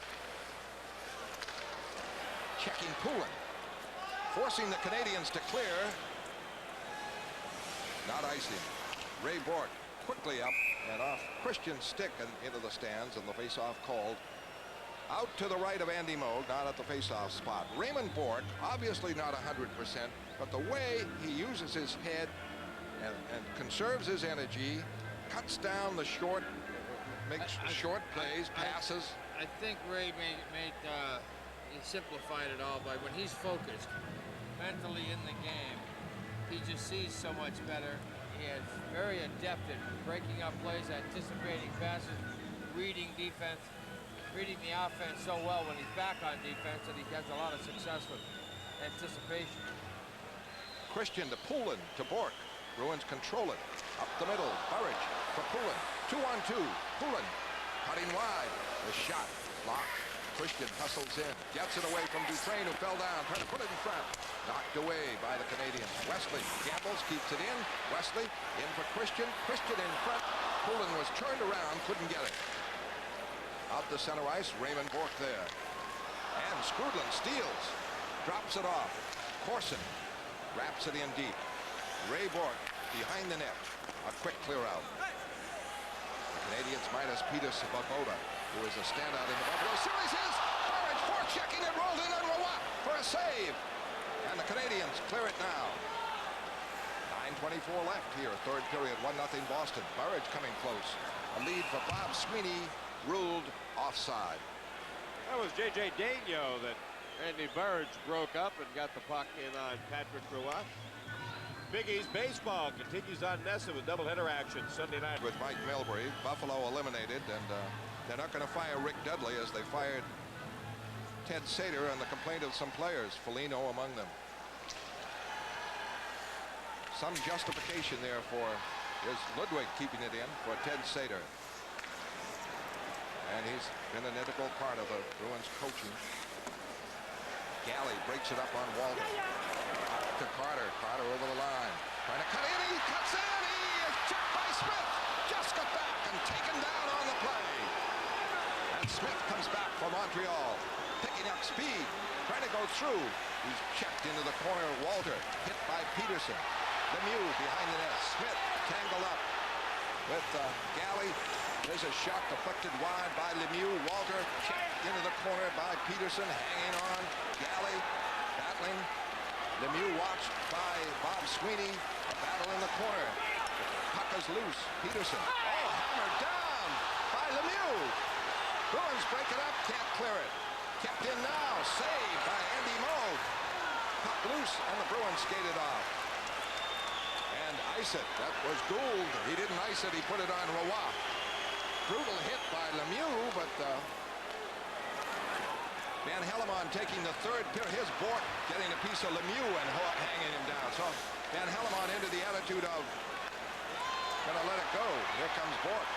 Checking Poulin. Forcing the Canadiens to clear. Not icing. Ray Bourque quickly up and off Christian's stick and into the stands, and the faceoff called. Out to the right of Andy Moe, not at the faceoff spot. Raymond Bourque, obviously not 100%, but the way he uses his head and conserves his energy, cuts down the short, makes short plays, passes. I think Ray he simplified it all by when he's focused mentally in the game, he just sees so much better. He is very adept at breaking up plays, anticipating passes, reading defense, reading the offense so well when he's back on defense that he has a lot of success with anticipation. Christian to Poulin to Bourque. Bruins control it. Up the middle. Burridge for Poulin. 2-on-2. Poulin cutting wide. The shot blocked. Christian hustles in. Gets it away from Dutrain, who fell down. Trying to put it in front. Knocked away by the Canadiens. Wesley gambles, keeps it in. Wesley in for Christian. Christian in front. Poulin was turned around. Couldn't get it. Out the center ice. Raymond Bourque there. And Skrudland steals. Drops it off. Corson wraps it in deep. Ray Bourque behind the net. A quick clear out. The Canadiens minus Peter Svoboda, who is a standout in the Buffalo series, is Burridge forechecking it, rolled in on Roy for a save. And the Canadiens clear it now. 9:24 left here, third period, 1-0 Boston. Burridge coming close. A lead for Bob Sweeney, ruled offside. That was J.J. Daigneault that Andy Burridge broke up and got the puck in on Patrick Roy. Big East baseball continues on Nesson with doubleheader action Sunday night. With Mike Milbury, Buffalo eliminated, and they're not going to fire Rick Dudley as they fired Ted Sater on the complaint of some players, Foligno among them. Some justification there for is Ludwig keeping it in for Ted Sater. And he's been an integral part of the Bruins coaching. Galley breaks it up on Walden. To Carter. Carter over the line. Trying to cut in. He cuts in. He is checked by Smith. Just got back and taken down on the play. And Smith comes back for Montreal. Picking up speed. Trying to go through. He's checked into the corner. Walter hit by Peterson. Lemieux behind the net. Smith tangled up with Galley. There's a shot deflected wide by Lemieux. Walter checked into the corner by Peterson. Hanging on. Galley battling. Lemieux watched by Bob Sweeney. A battle in the corner. Puck is loose. Peterson. Oh, hammered down by Lemieux. Bruins break it up. Can't clear it. Kept in now. Saved by Andy Moe. Puck loose and the Bruins skated off. And ice it. That was Gould. He didn't ice it. He put it on Roy. Brutal hit by Lemieux, but Van Hellemond taking the third period. Here's Bork getting a piece of Lemieux and hanging him down. So Van Hellemond into the attitude of gonna let it go. Here comes Bork.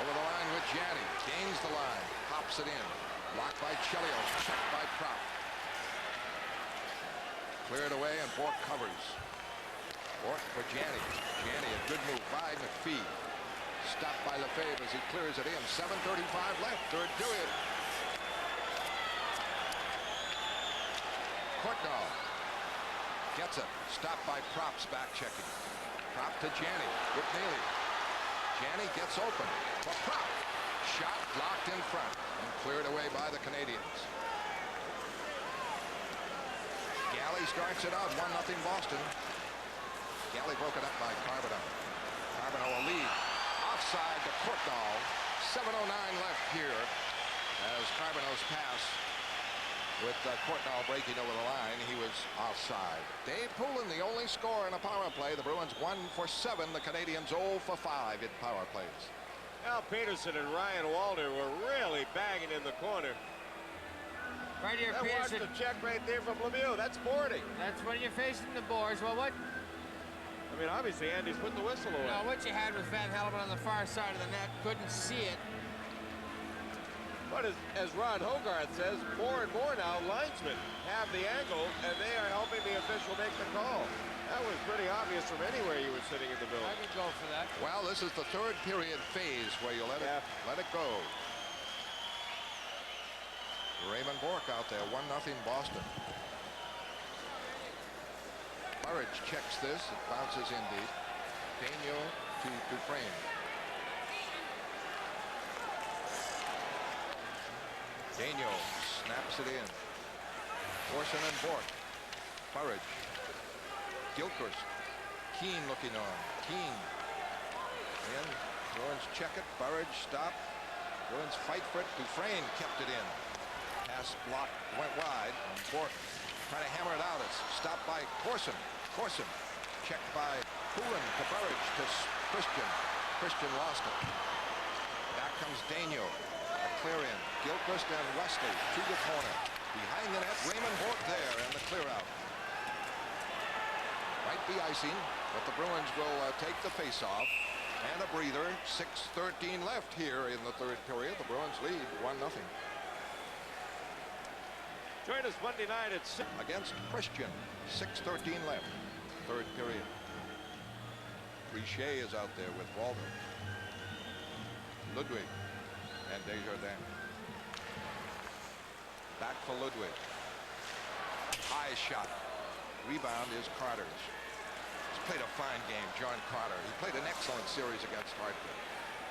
Over the line with Janney. Gains the line. Pops it in. Blocked by Chelios. Checked by Propp. Cleared away and Bork covers. Bork for Janney. Janney, a good move by McPhee. Stopped by Lefebvre as he clears it in. 7:35 left, third period. Courtnall gets it. Stopped by Propp's back checking. Propp to Janney with Neely. Janney gets open for Propp. Shot blocked in front and cleared away by the Canadiens. Galley starts it out, 1-0 Boston. Galley broke it up by Carbonneau. Carbonneau a lead. Offside to Courtnall. 7:09 left here as Carbonneau's pass with Courtnall breaking over the line. He was offside. Dave Poulin, the only scorer in a power play. The Bruins 1 for 7. The Canadiens 0 for 5 in power plays. Al Peterson and Ryan Walter were really banging in the corner. Right here, Watch Peterson. the check right there from Lemieux. That's 40. That's when you're facing the boards. Well, what? I mean, obviously, Andy's putting the whistle away. No, what you had was Van Hellemond on the far side of the net. Couldn't see it. But as Ron Hogarth says, more and more now linesmen have the angle, and they are helping the official make the call. That was pretty obvious from anywhere you were sitting in the building. I could go for that. Well, this is the third period phase where you let it go. Raymond Bork out there, 1-0 Boston. Burridge checks this. It bounces in deep. Daigneault to Dufresne. Daigneault snaps it in. Orson and Bork. Burridge. Gilchrist. Keane looking on. Keane. In. Bruins check it. Burridge stop. Bruins fight for it. Dufresne kept it in. Pass block went wide. And Bork trying to hammer it out. It's stopped by Corson. Corson checked by Poulin to Burridge to Christian. Christian lost it. Back comes Daigneault. A clear in. Gilchrist and Wesley to the corner. Behind the net, Raymond Bork there and the clear out. Might be icing, but the Bruins will take the face-off. And a breather. 6:13 left here in the third period. The Bruins lead 1-0. Join us Monday night at 6. Against Christian. 6:13 left. Third period. Richer is out there with Walter. Ludwig and Desjardins. Back for Ludwig. High shot. Rebound is Carter's. He's played a fine game, John Carter. He played an excellent series against Hartford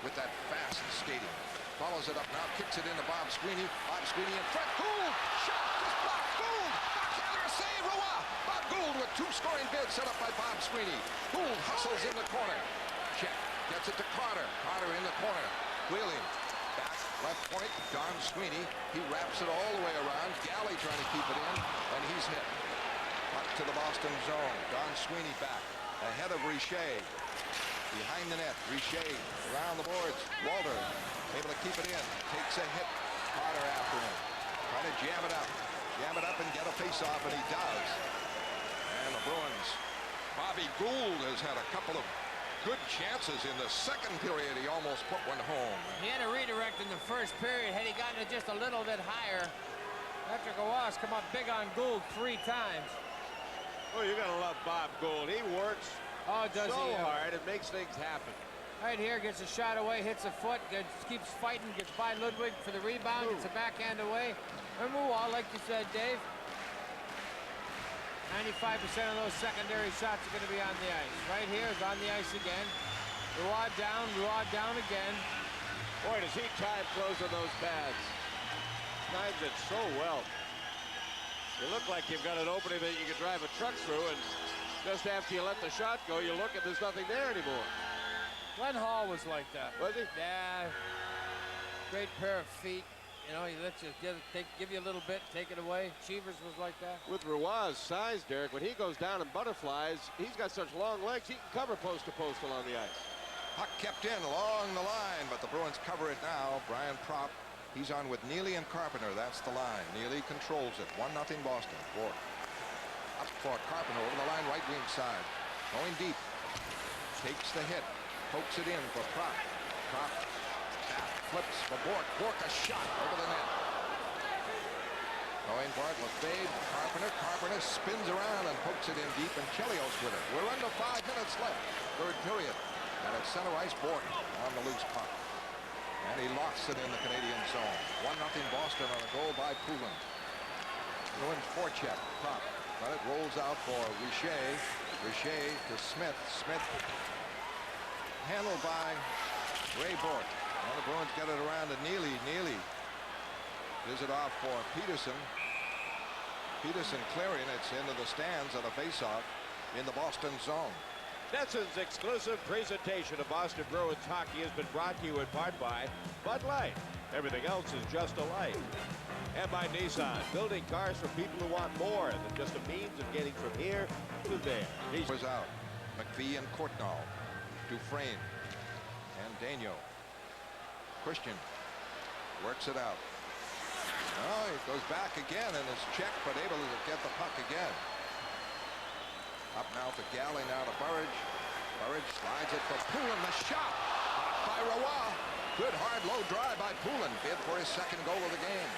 with that fast skating. Follows it up now, kicks it into Bob Sweeney. Bob Sweeney in front. Gould! Shot! Just blocked. Gould! Backhander save! Roy! Bob Gould with 2 scoring bids set up by Bob Sweeney. Gould hustles in the corner. Check. Gets it to Carter. Carter in the corner. Wheeling. Back left point. Don Sweeney. He wraps it all the way around. Galley trying to keep it in, and he's hit. Up to the Boston zone. Don Sweeney back. Ahead of Richer. Behind the net. Richer around the boards. Walter able to keep it in. Takes a hit. Carter after him. Trying to jam it up. Jam it up and get a face-off, and he does. And the Bruins. Bobby Gould has had a couple of good chances in the second period. He almost put one home. He had a redirect in the first period. Had he gotten it just a little bit higher, Patrick Roy's come up big on Gould 3 times. Oh, you're going to love Bob Gould. He works Does so he? hard. It makes things happen. Right here, gets a shot away, hits a foot, keeps fighting, gets by Ludwig for the rebound, gets a backhand away. Remember, like you said, Dave, 95% of those secondary shots are going to be on the ice. Right here is on the ice again. Ruad down again. Boy, does he time closing those pads. Times it so well. You look like you've got an opening that you can drive a truck through, and just after you let the shot go, you look and there's nothing there anymore. Glenn Hall was like that. Was he? Yeah. Great pair of feet. You know, he lets you give you a little bit, take it away. Cheevers was like that. With Ruaz's size, Derek, when he goes down and butterflies, he's got such long legs, he can cover post to post along the ice. Puck kept in along the line, but the Bruins cover it now. Brian Propp, he's on with Neely and Carpenter. That's the line. Neely controls it. 1-0 Boston. Bourque up for Carpenter over the line, right wing side. Going deep. Takes the hit. Pokes it in for Propp. Propp back, flips for Bourque. Bourque a shot over the net. Going for it, Lefebvre, Carpenter spins around and pokes it in deep, and Chelios with it. We're under 5 minutes left, third period. And at center ice, Bourque on the loose puck. And he locks it in the Canadian zone. 1-0 Boston on a goal by Poulin. Bruins forecheck. Propp. But it rolls out for Richer. Richer to Smith. Smith handled by Ray Bourque. Now the Bruins get it around to Neely. Neely gives it off for Peterson. Peterson clearing. It's into the stands on a faceoff in the Boston zone. Nelson's exclusive presentation of Boston Bruins hockey has been brought to you in part by Bud Light. Everything else is just a light. And by Nissan, building cars for people who want more than just a means of getting from here to there. Was out. McPhee and Courtnall. Dufresne and Daigneault. Christian works it out. Oh, he goes back again and is checked, but able to get the puck again. Up now to Galley, now to Burridge. Burridge slides it for Poulin. The shot by Roy. Good hard low drive by Poulin. Bid for his second goal of the game.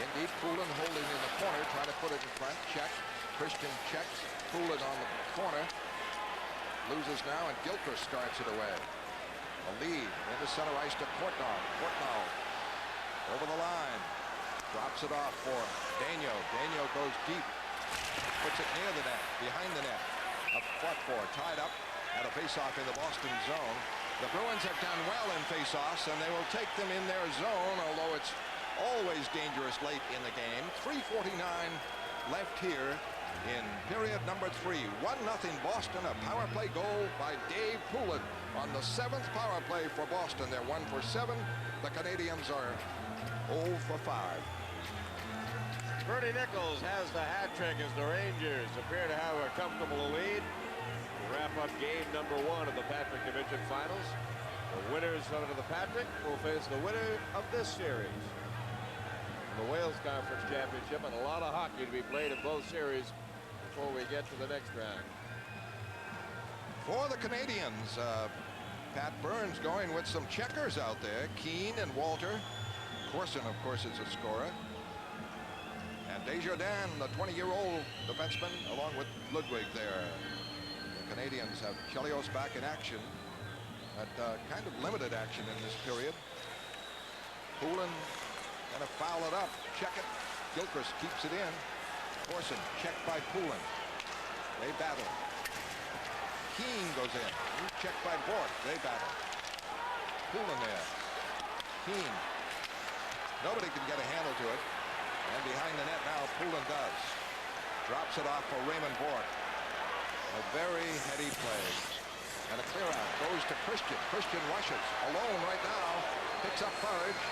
Indeed, Poulin holding in the corner, trying to put it in front. Check. Christian checks. Poulin on the corner. Loses now, and Gilchrist starts it away. A lead into center ice to Courtnall. Courtnall over the line. Drops it off for Daigneault. Daigneault goes deep. Puts it near the net, behind the net. A fought for, tied up at a faceoff in the Boston zone. The Bruins have done well in faceoffs, and they will take them in their zone, although it's always dangerous late in the game. 3:49 left here in period number 3. 1-0 Boston. A power play goal by Dave Poulin on the 7th power play for Boston. They're 1 for 7. The Canadiens are 0 for 5. Bernie Nichols has the hat trick as the Rangers appear to have a comfortable lead. To wrap up game number 1 of the Patrick Division Finals. The winners of the Patrick will face the winner of this series. The Wales Conference Championship, and a lot of hockey to be played in both series before we get to the next round. For the Canadiens, Pat Burns going with some checkers out there. Keane and Walter. Corson, of course, is a scorer. And Desjardins, the 20-year-old defenseman, along with Ludwig there. The Canadiens have Chelios back in action. But kind of limited action in this period. Poulin going to foul it up. Check it. Gilchrist keeps it in. Corson checked by Poulin. They battle. Keane goes in. He's checked by Bourque. They battle. Poulin there. Keane. Nobody can get a handle to it. And behind the net now, Poulin does. Drops it off for Raymond Bourque. A very heady play. And a clear out goes to Christian. Christian rushes alone right now. Picks up Burridge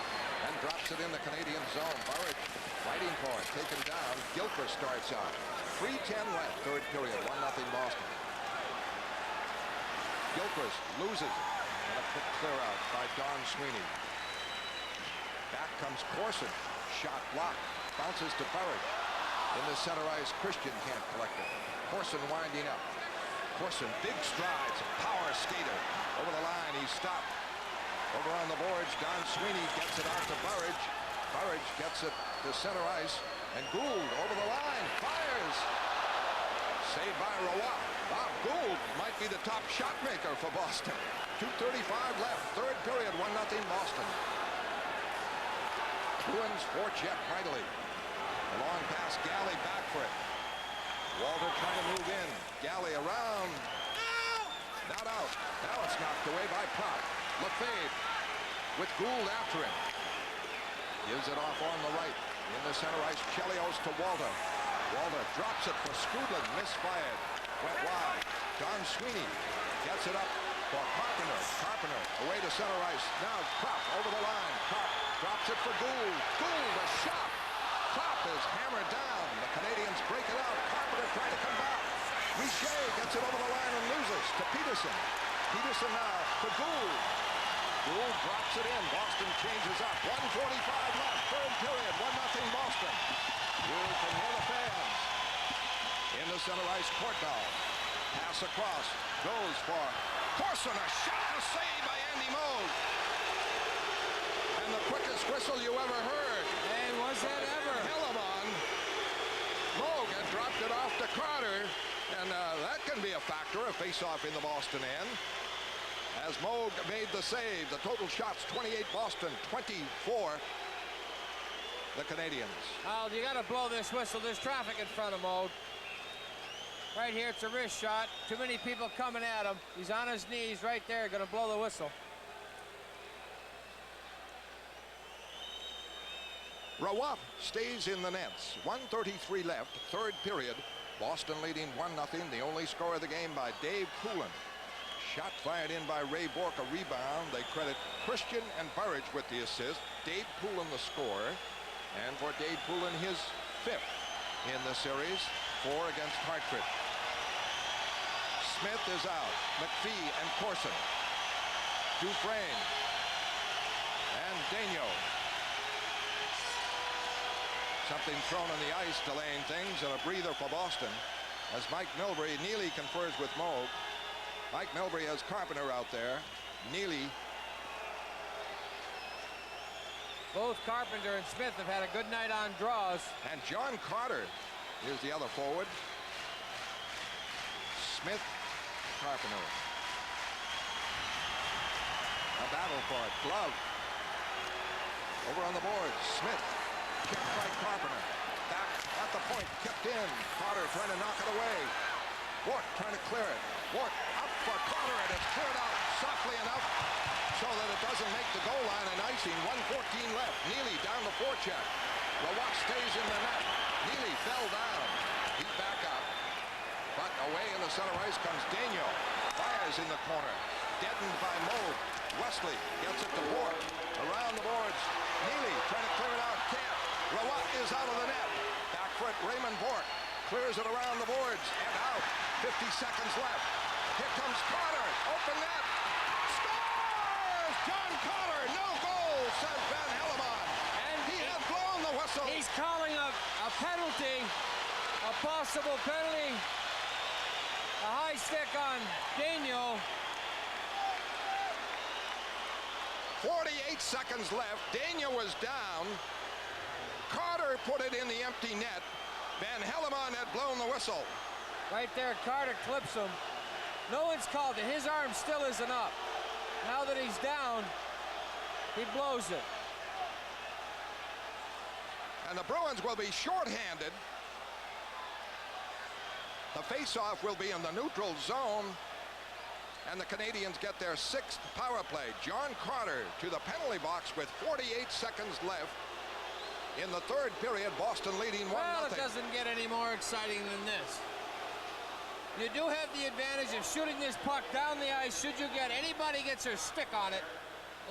and drops it in the Canadian zone. Burridge fighting for it. Taken down. Gilchrist starts out. 3:10 left, third period. 1-0 Boston. Gilchrist loses it. And a quick clear out by Don Sweeney. Back comes Corson. Shot blocked. Bounces to Burridge. In the center ice, Christian can't collect it. Corson winding up. Corson, big strides, a power skater. Over the line, he's stopped. Over on the boards, Don Sweeney gets it out to Burridge. Burridge gets it to center ice. And Gould over the line, fires. Saved by Roy. Bob Gould might be the top shot maker for Boston. 2:35 left, third period, 1-0 Boston. Bruins forecheck mightily. The long pass, Galley back for it. Walter trying to move in. Galley around. Not out. Now it's knocked away by Prop. Lefebvre with Gould after him. Gives it off on the right. In the center ice, Chelios to Walter. Walter drops it for Skrudland. Misfired. Went wide. John Sweeney gets it up for Carpenter. Carpenter away to center ice. Now Prop over the line. Prop drops it for Gould. Gould, a shot. Prop is hammered down. The Canadians break it out. Carpenter trying to come back. Richer gets it over the line and loses to Peterson. Peterson now to Gould. Gould drops it in. Boston changes up. 1:45 left. Third period. 1-0 Boston. You can hear the fans. In the center ice, Courtnall. Pass across. Goes for Corson. A shot, a save by Andy Moog. And the quickest whistle you ever heard. And was that ever? Hellemon. Moog had dropped it off to Carter. And that can be a factor, a face-off in the Boston end. As Moog made the save, the total shots, 28 Boston, 24 the Canadians. Al, you got to blow this whistle. There's traffic in front of Moog. Right here, it's a wrist shot. Too many people coming at him. He's on his knees right there, going to blow the whistle. Rawat stays in the nets. 1:33 left, third period. Boston leading 1-0. The only score of the game by Dave Poulin. Shot fired in by Ray Bourque, a rebound. They credit Christian and Burridge with the assist. Dave Poulin the scorer. And for Dave Poulin, his fifth in the series. 4 against Hartford. Smith is out. McPhee and Corson. Dufresne. And Daigneault. Something thrown on the ice, delaying things, and a breather for Boston. As Mike Milbury, Neely confers with Moog. Mike Milbury has Carpenter out there. Neely. Both Carpenter and Smith have had a good night on draws. And John Carter is the other forward. Smith, Carpenter. A battle for it. Glove. Over on the board. Smith. Kept by Carpenter. Back at the point. Kept in. Carter trying to knock it away. Wart trying to clear it. Wart up for Carter, and it's cleared out softly enough so that it doesn't make the goal line and icing. 1:14 left. Neely down the forecheck. Rawat stays in the net. Neely fell down. He's back up. But away in the center ice comes Daigneault. Fires in the corner. Deadened by Moog. Wesley gets it to Bourque. Around the boards. Neely trying to clear it out. Can't. Rawat is out of the net. Back foot, Raymond Bourque clears it around the boards and out. 50 seconds left. Here comes Carter. Open net. Scores! John Carter. No goal, says Van Hellemon. And he had blown the whistle. He's calling a penalty, a possible penalty. A high stick on Daigneault. 48 seconds left. Daigneault was down. Carter put it in the empty net. Van Hellemon had blown the whistle. Right there, Carter clips him. No one's called it. His arm still isn't up. Now that he's down, he blows it. And the Bruins will be shorthanded. The faceoff will be in the neutral zone. And the Canadians get their 6th power play. John Carter to the penalty box with 48 seconds left. In the third period, Boston leading 1-0. Well, it doesn't get any more exciting than this. You do have the advantage of shooting this puck down the ice. Should you get anybody gets their stick on it,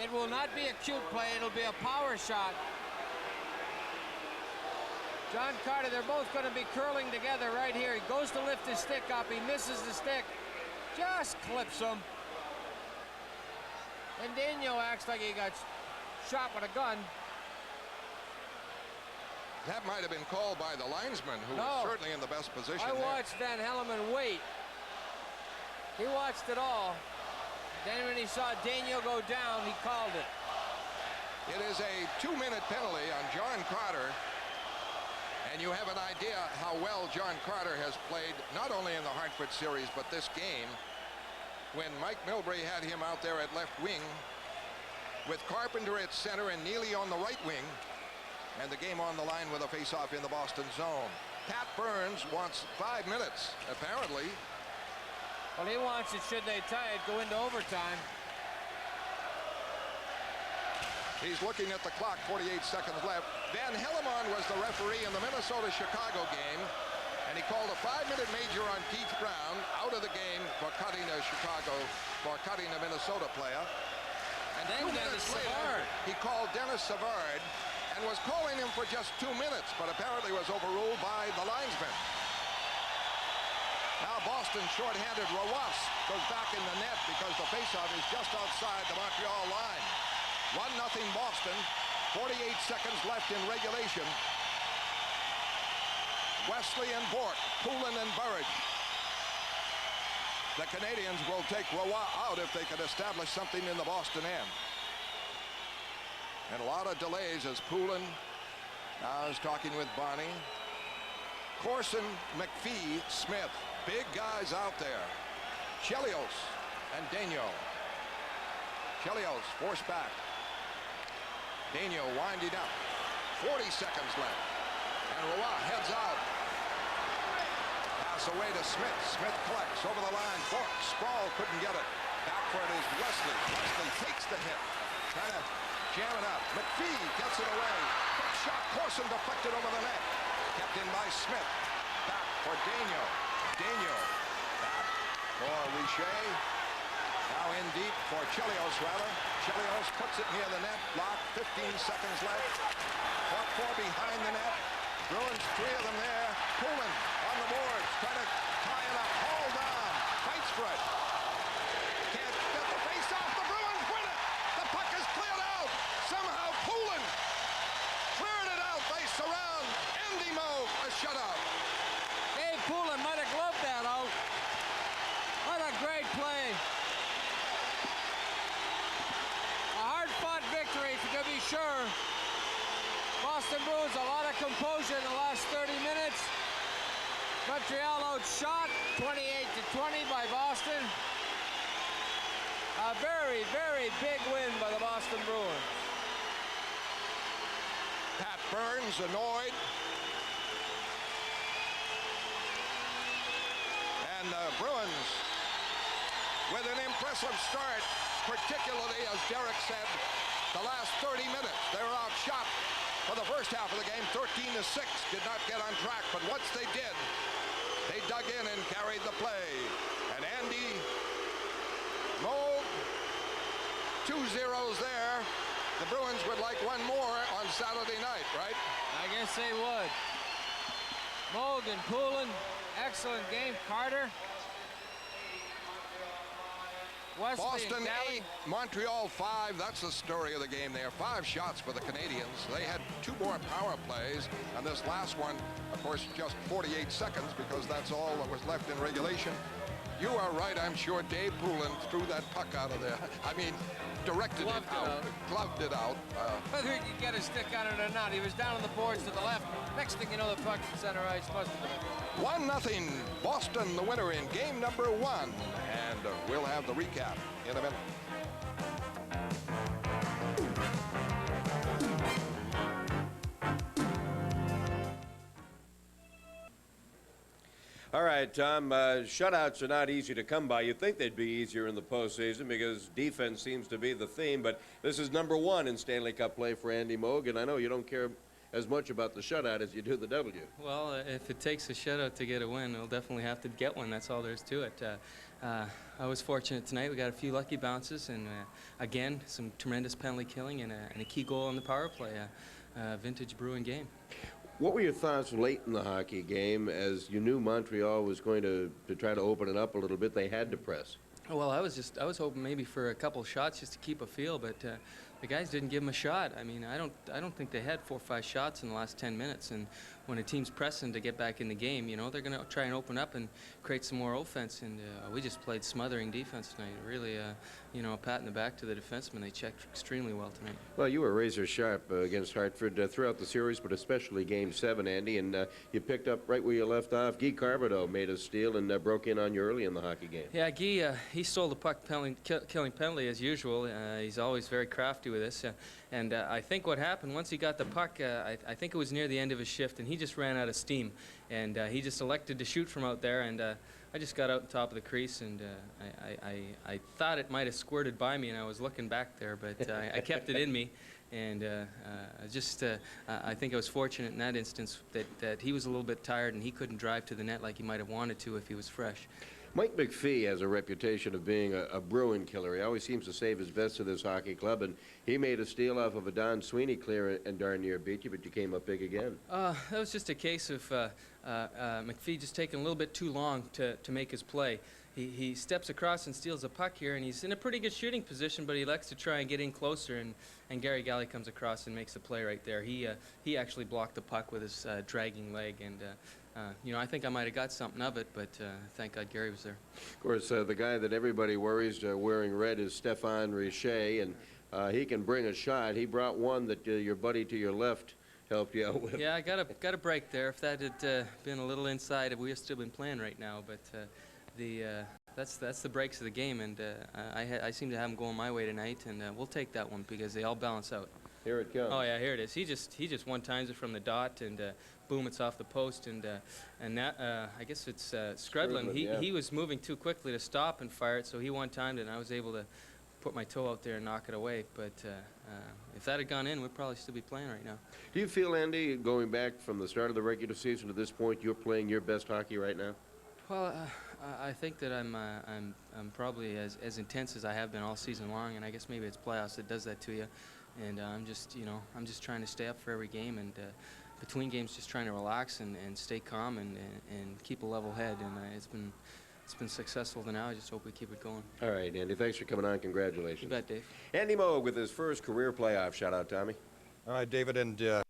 it will not be a cute play. It'll be a power shot. John Carter, they're both going to be curling together right here. He goes to lift his stick up. He misses the stick. Just clips him. And Daigneault acts like he got shot with a gun. That might have been called by the linesman, who was certainly in the best position. I watched Van Hellemon wait. He watched it all. Then when he saw Daigneault go down, he called it. It is a 2-minute penalty on John Carter. And you have an idea how well John Carter has played, not only in the Hartford series, but this game, when Mike Milbury had him out there at left wing, with Carpenter at center and Neely on the right wing, and the game on the line with a face-off in the Boston zone. Pat Burns wants 5 minutes, apparently. Well, he wants it, should they tie it, go into overtime. He's looking at the clock, 48 seconds left. Van Hellemond was the referee in the Minnesota-Chicago game, and he called a 5-minute major on Keith Brown out of the game for cutting a Minnesota player. And then Dennis Savard. He called Dennis Savard and was calling him for just 2 minutes, but apparently was overruled by the linesman. Now Boston shorthanded. Rowas goes back in the net because the faceoff is just outside the Montreal line. 1-0 Boston, 48 seconds left in regulation. Wesley and Bourque, Poulin and Burridge. The Canadians will take Roy out if they can establish something in the Boston end. And a lot of delays as Poulin now is talking with Bonnie. Corson, McPhee, Smith, big guys out there. Chelios and Daigneault. Chelios forced back. Daigneault winding up. 40 seconds left. And Roy heads out. Pass away to Smith. Smith collects over the line. Bourque. Sprawl couldn't get it. Back for it is Wesley. Wesley takes the hit. Trying to jam it up. McPhee gets it away. Quick shot. Corson deflected over the net. Kept in by Smith. Back for Daigneault. Daigneault. Back for Richer. Now in deep for Chelios, rather. Chelios puts it near the net. Block. 15 seconds left. Fought for behind the net. Bruins, 3 of them there. Poulin on the boards. Trying to tie it up. Hauled down. Fights for it. Can't get the face off. The Bruins win it. The puck is cleared out. Somehow Poulin cleared it out. They surround Andy Moog. A shutout. Dave Poulin might have gloved that out. What a great play. A hard-fought victory, to be sure. Boston Bruins, a lot of composure in the last 30 minutes. Montreal outshot 28-20 by Boston. A very, very big win by the Boston Bruins. Pat Burns annoyed. And the Bruins with an impressive start, particularly, as Derek said, the last 30 minutes. They were outshot for the first half of the game, 13-6. Did not get on track, but once they did, they dug in and carried the play. And Andy Moog, 2 zeros there. The Bruins would like one more on Saturday night, right? I guess they would. Moog and Poulin, excellent game. Carter. Wesley Boston and 8, Montreal 5. That's the story of the game there. 5 shots for the Canadians. They had 2 more power plays, and this last one, of course, just 48 seconds because that's all that was left in regulation. You are right, I'm sure Dave Poulin threw that puck out of there. I mean, directed it out, gloved it out. Whether he could get a stick on it or not, he was down on the boards to the left. Next thing you know, the puck's in center ice. Must have been. 1-0, Boston the winner in game number 1. And we'll have the recap in a minute. All right, Tom, shutouts are not easy to come by. You'd think they'd be easier in the postseason because defense seems to be the theme, but this is number 1 in Stanley Cup play for Andy Moog, and I know you don't care as much about the shutout as you do the W. Well, if it takes a shutout to get a win, we'll definitely have to get one. That's all there is to it. I was fortunate tonight. We got a few lucky bounces, and again, some tremendous penalty killing and a key goal on the power play. Vintage Bruin game. What were your thoughts late in the hockey game as you knew Montreal was going to try to open it up a little bit? They had to press. Well, I was hoping maybe for a couple shots just to keep a feel, but the guys didn't give them a shot. I mean, I don't think they had 4 or 5 shots in the last 10 minutes, and when a team's pressing to get back in the game, you know, they're going to try and open up and create some more offense. And we just played smothering defense tonight. Really, you know, a pat in the back to the defensemen. They checked extremely well tonight. Well, you were razor sharp against Hartford throughout the series, but especially Game 7, Andy, and you picked up right where you left off. Guy Carboneau made a steal and broke in on you early in the hockey game. Yeah, Guy, he stole the puck killing penalty as usual. He's always very crafty with this. And I think what happened, once he got the puck, I think it was near the end of his shift, and he just ran out of steam. And he just elected to shoot from out there, and I just got out on top of the crease, and I thought it might have squirted by me, and I was looking back there, but I kept it in me. And I think I was fortunate in that instance that he was a little bit tired, and he couldn't drive to the net like he might have wanted to if he was fresh. Mike McPhee has a reputation of being a Bruin killer. He always seems to save his best to this hockey club, and he made a steal off of a Don Sweeney clear and darn near beat you, but you came up big again. That was just a case of McPhee just taking a little bit too long to make his play. He steps across and steals a puck here, and he's in a pretty good shooting position, but he likes to try and get in closer, and Gary Galley comes across and makes the play right there. He actually blocked the puck with his dragging leg, and you know, I think I might have got something of it, but thank God Gary was there. Of course, the guy that everybody worries wearing red is Stéphane Richer, and he can bring a shot. He brought one that your buddy to your left helped you out with. Yeah, I got a break there. If that had been a little inside, we would still been playing right now, but that's the breaks of the game, and I seem to have them going my way tonight, and we'll take that one because they all balance out. Here it comes. Oh yeah, here it is. He just one-times it from the dot, and boom, it's off the post, and that I guess it's Skredlin. He was moving too quickly to stop and fire it, so he one-timed it, and I was able to put my toe out there and knock it away. But if that had gone in, we'd probably still be playing right now. Do you feel, Andy, going back from the start of the regular season to this point, you're playing your best hockey right now? Well, I think that I'm probably as intense as I have been all season long, and I guess maybe it's playoffs that does that to you. And I'm just trying to stay up for every game, and between games just trying to relax and stay calm and keep a level head. And it's been successful to now. I just hope we keep it going. All right, Andy, thanks for coming on. Congratulations. You bet, Dave. Andy Moog with his first career playoff. Shout out, Tommy. All right, David, and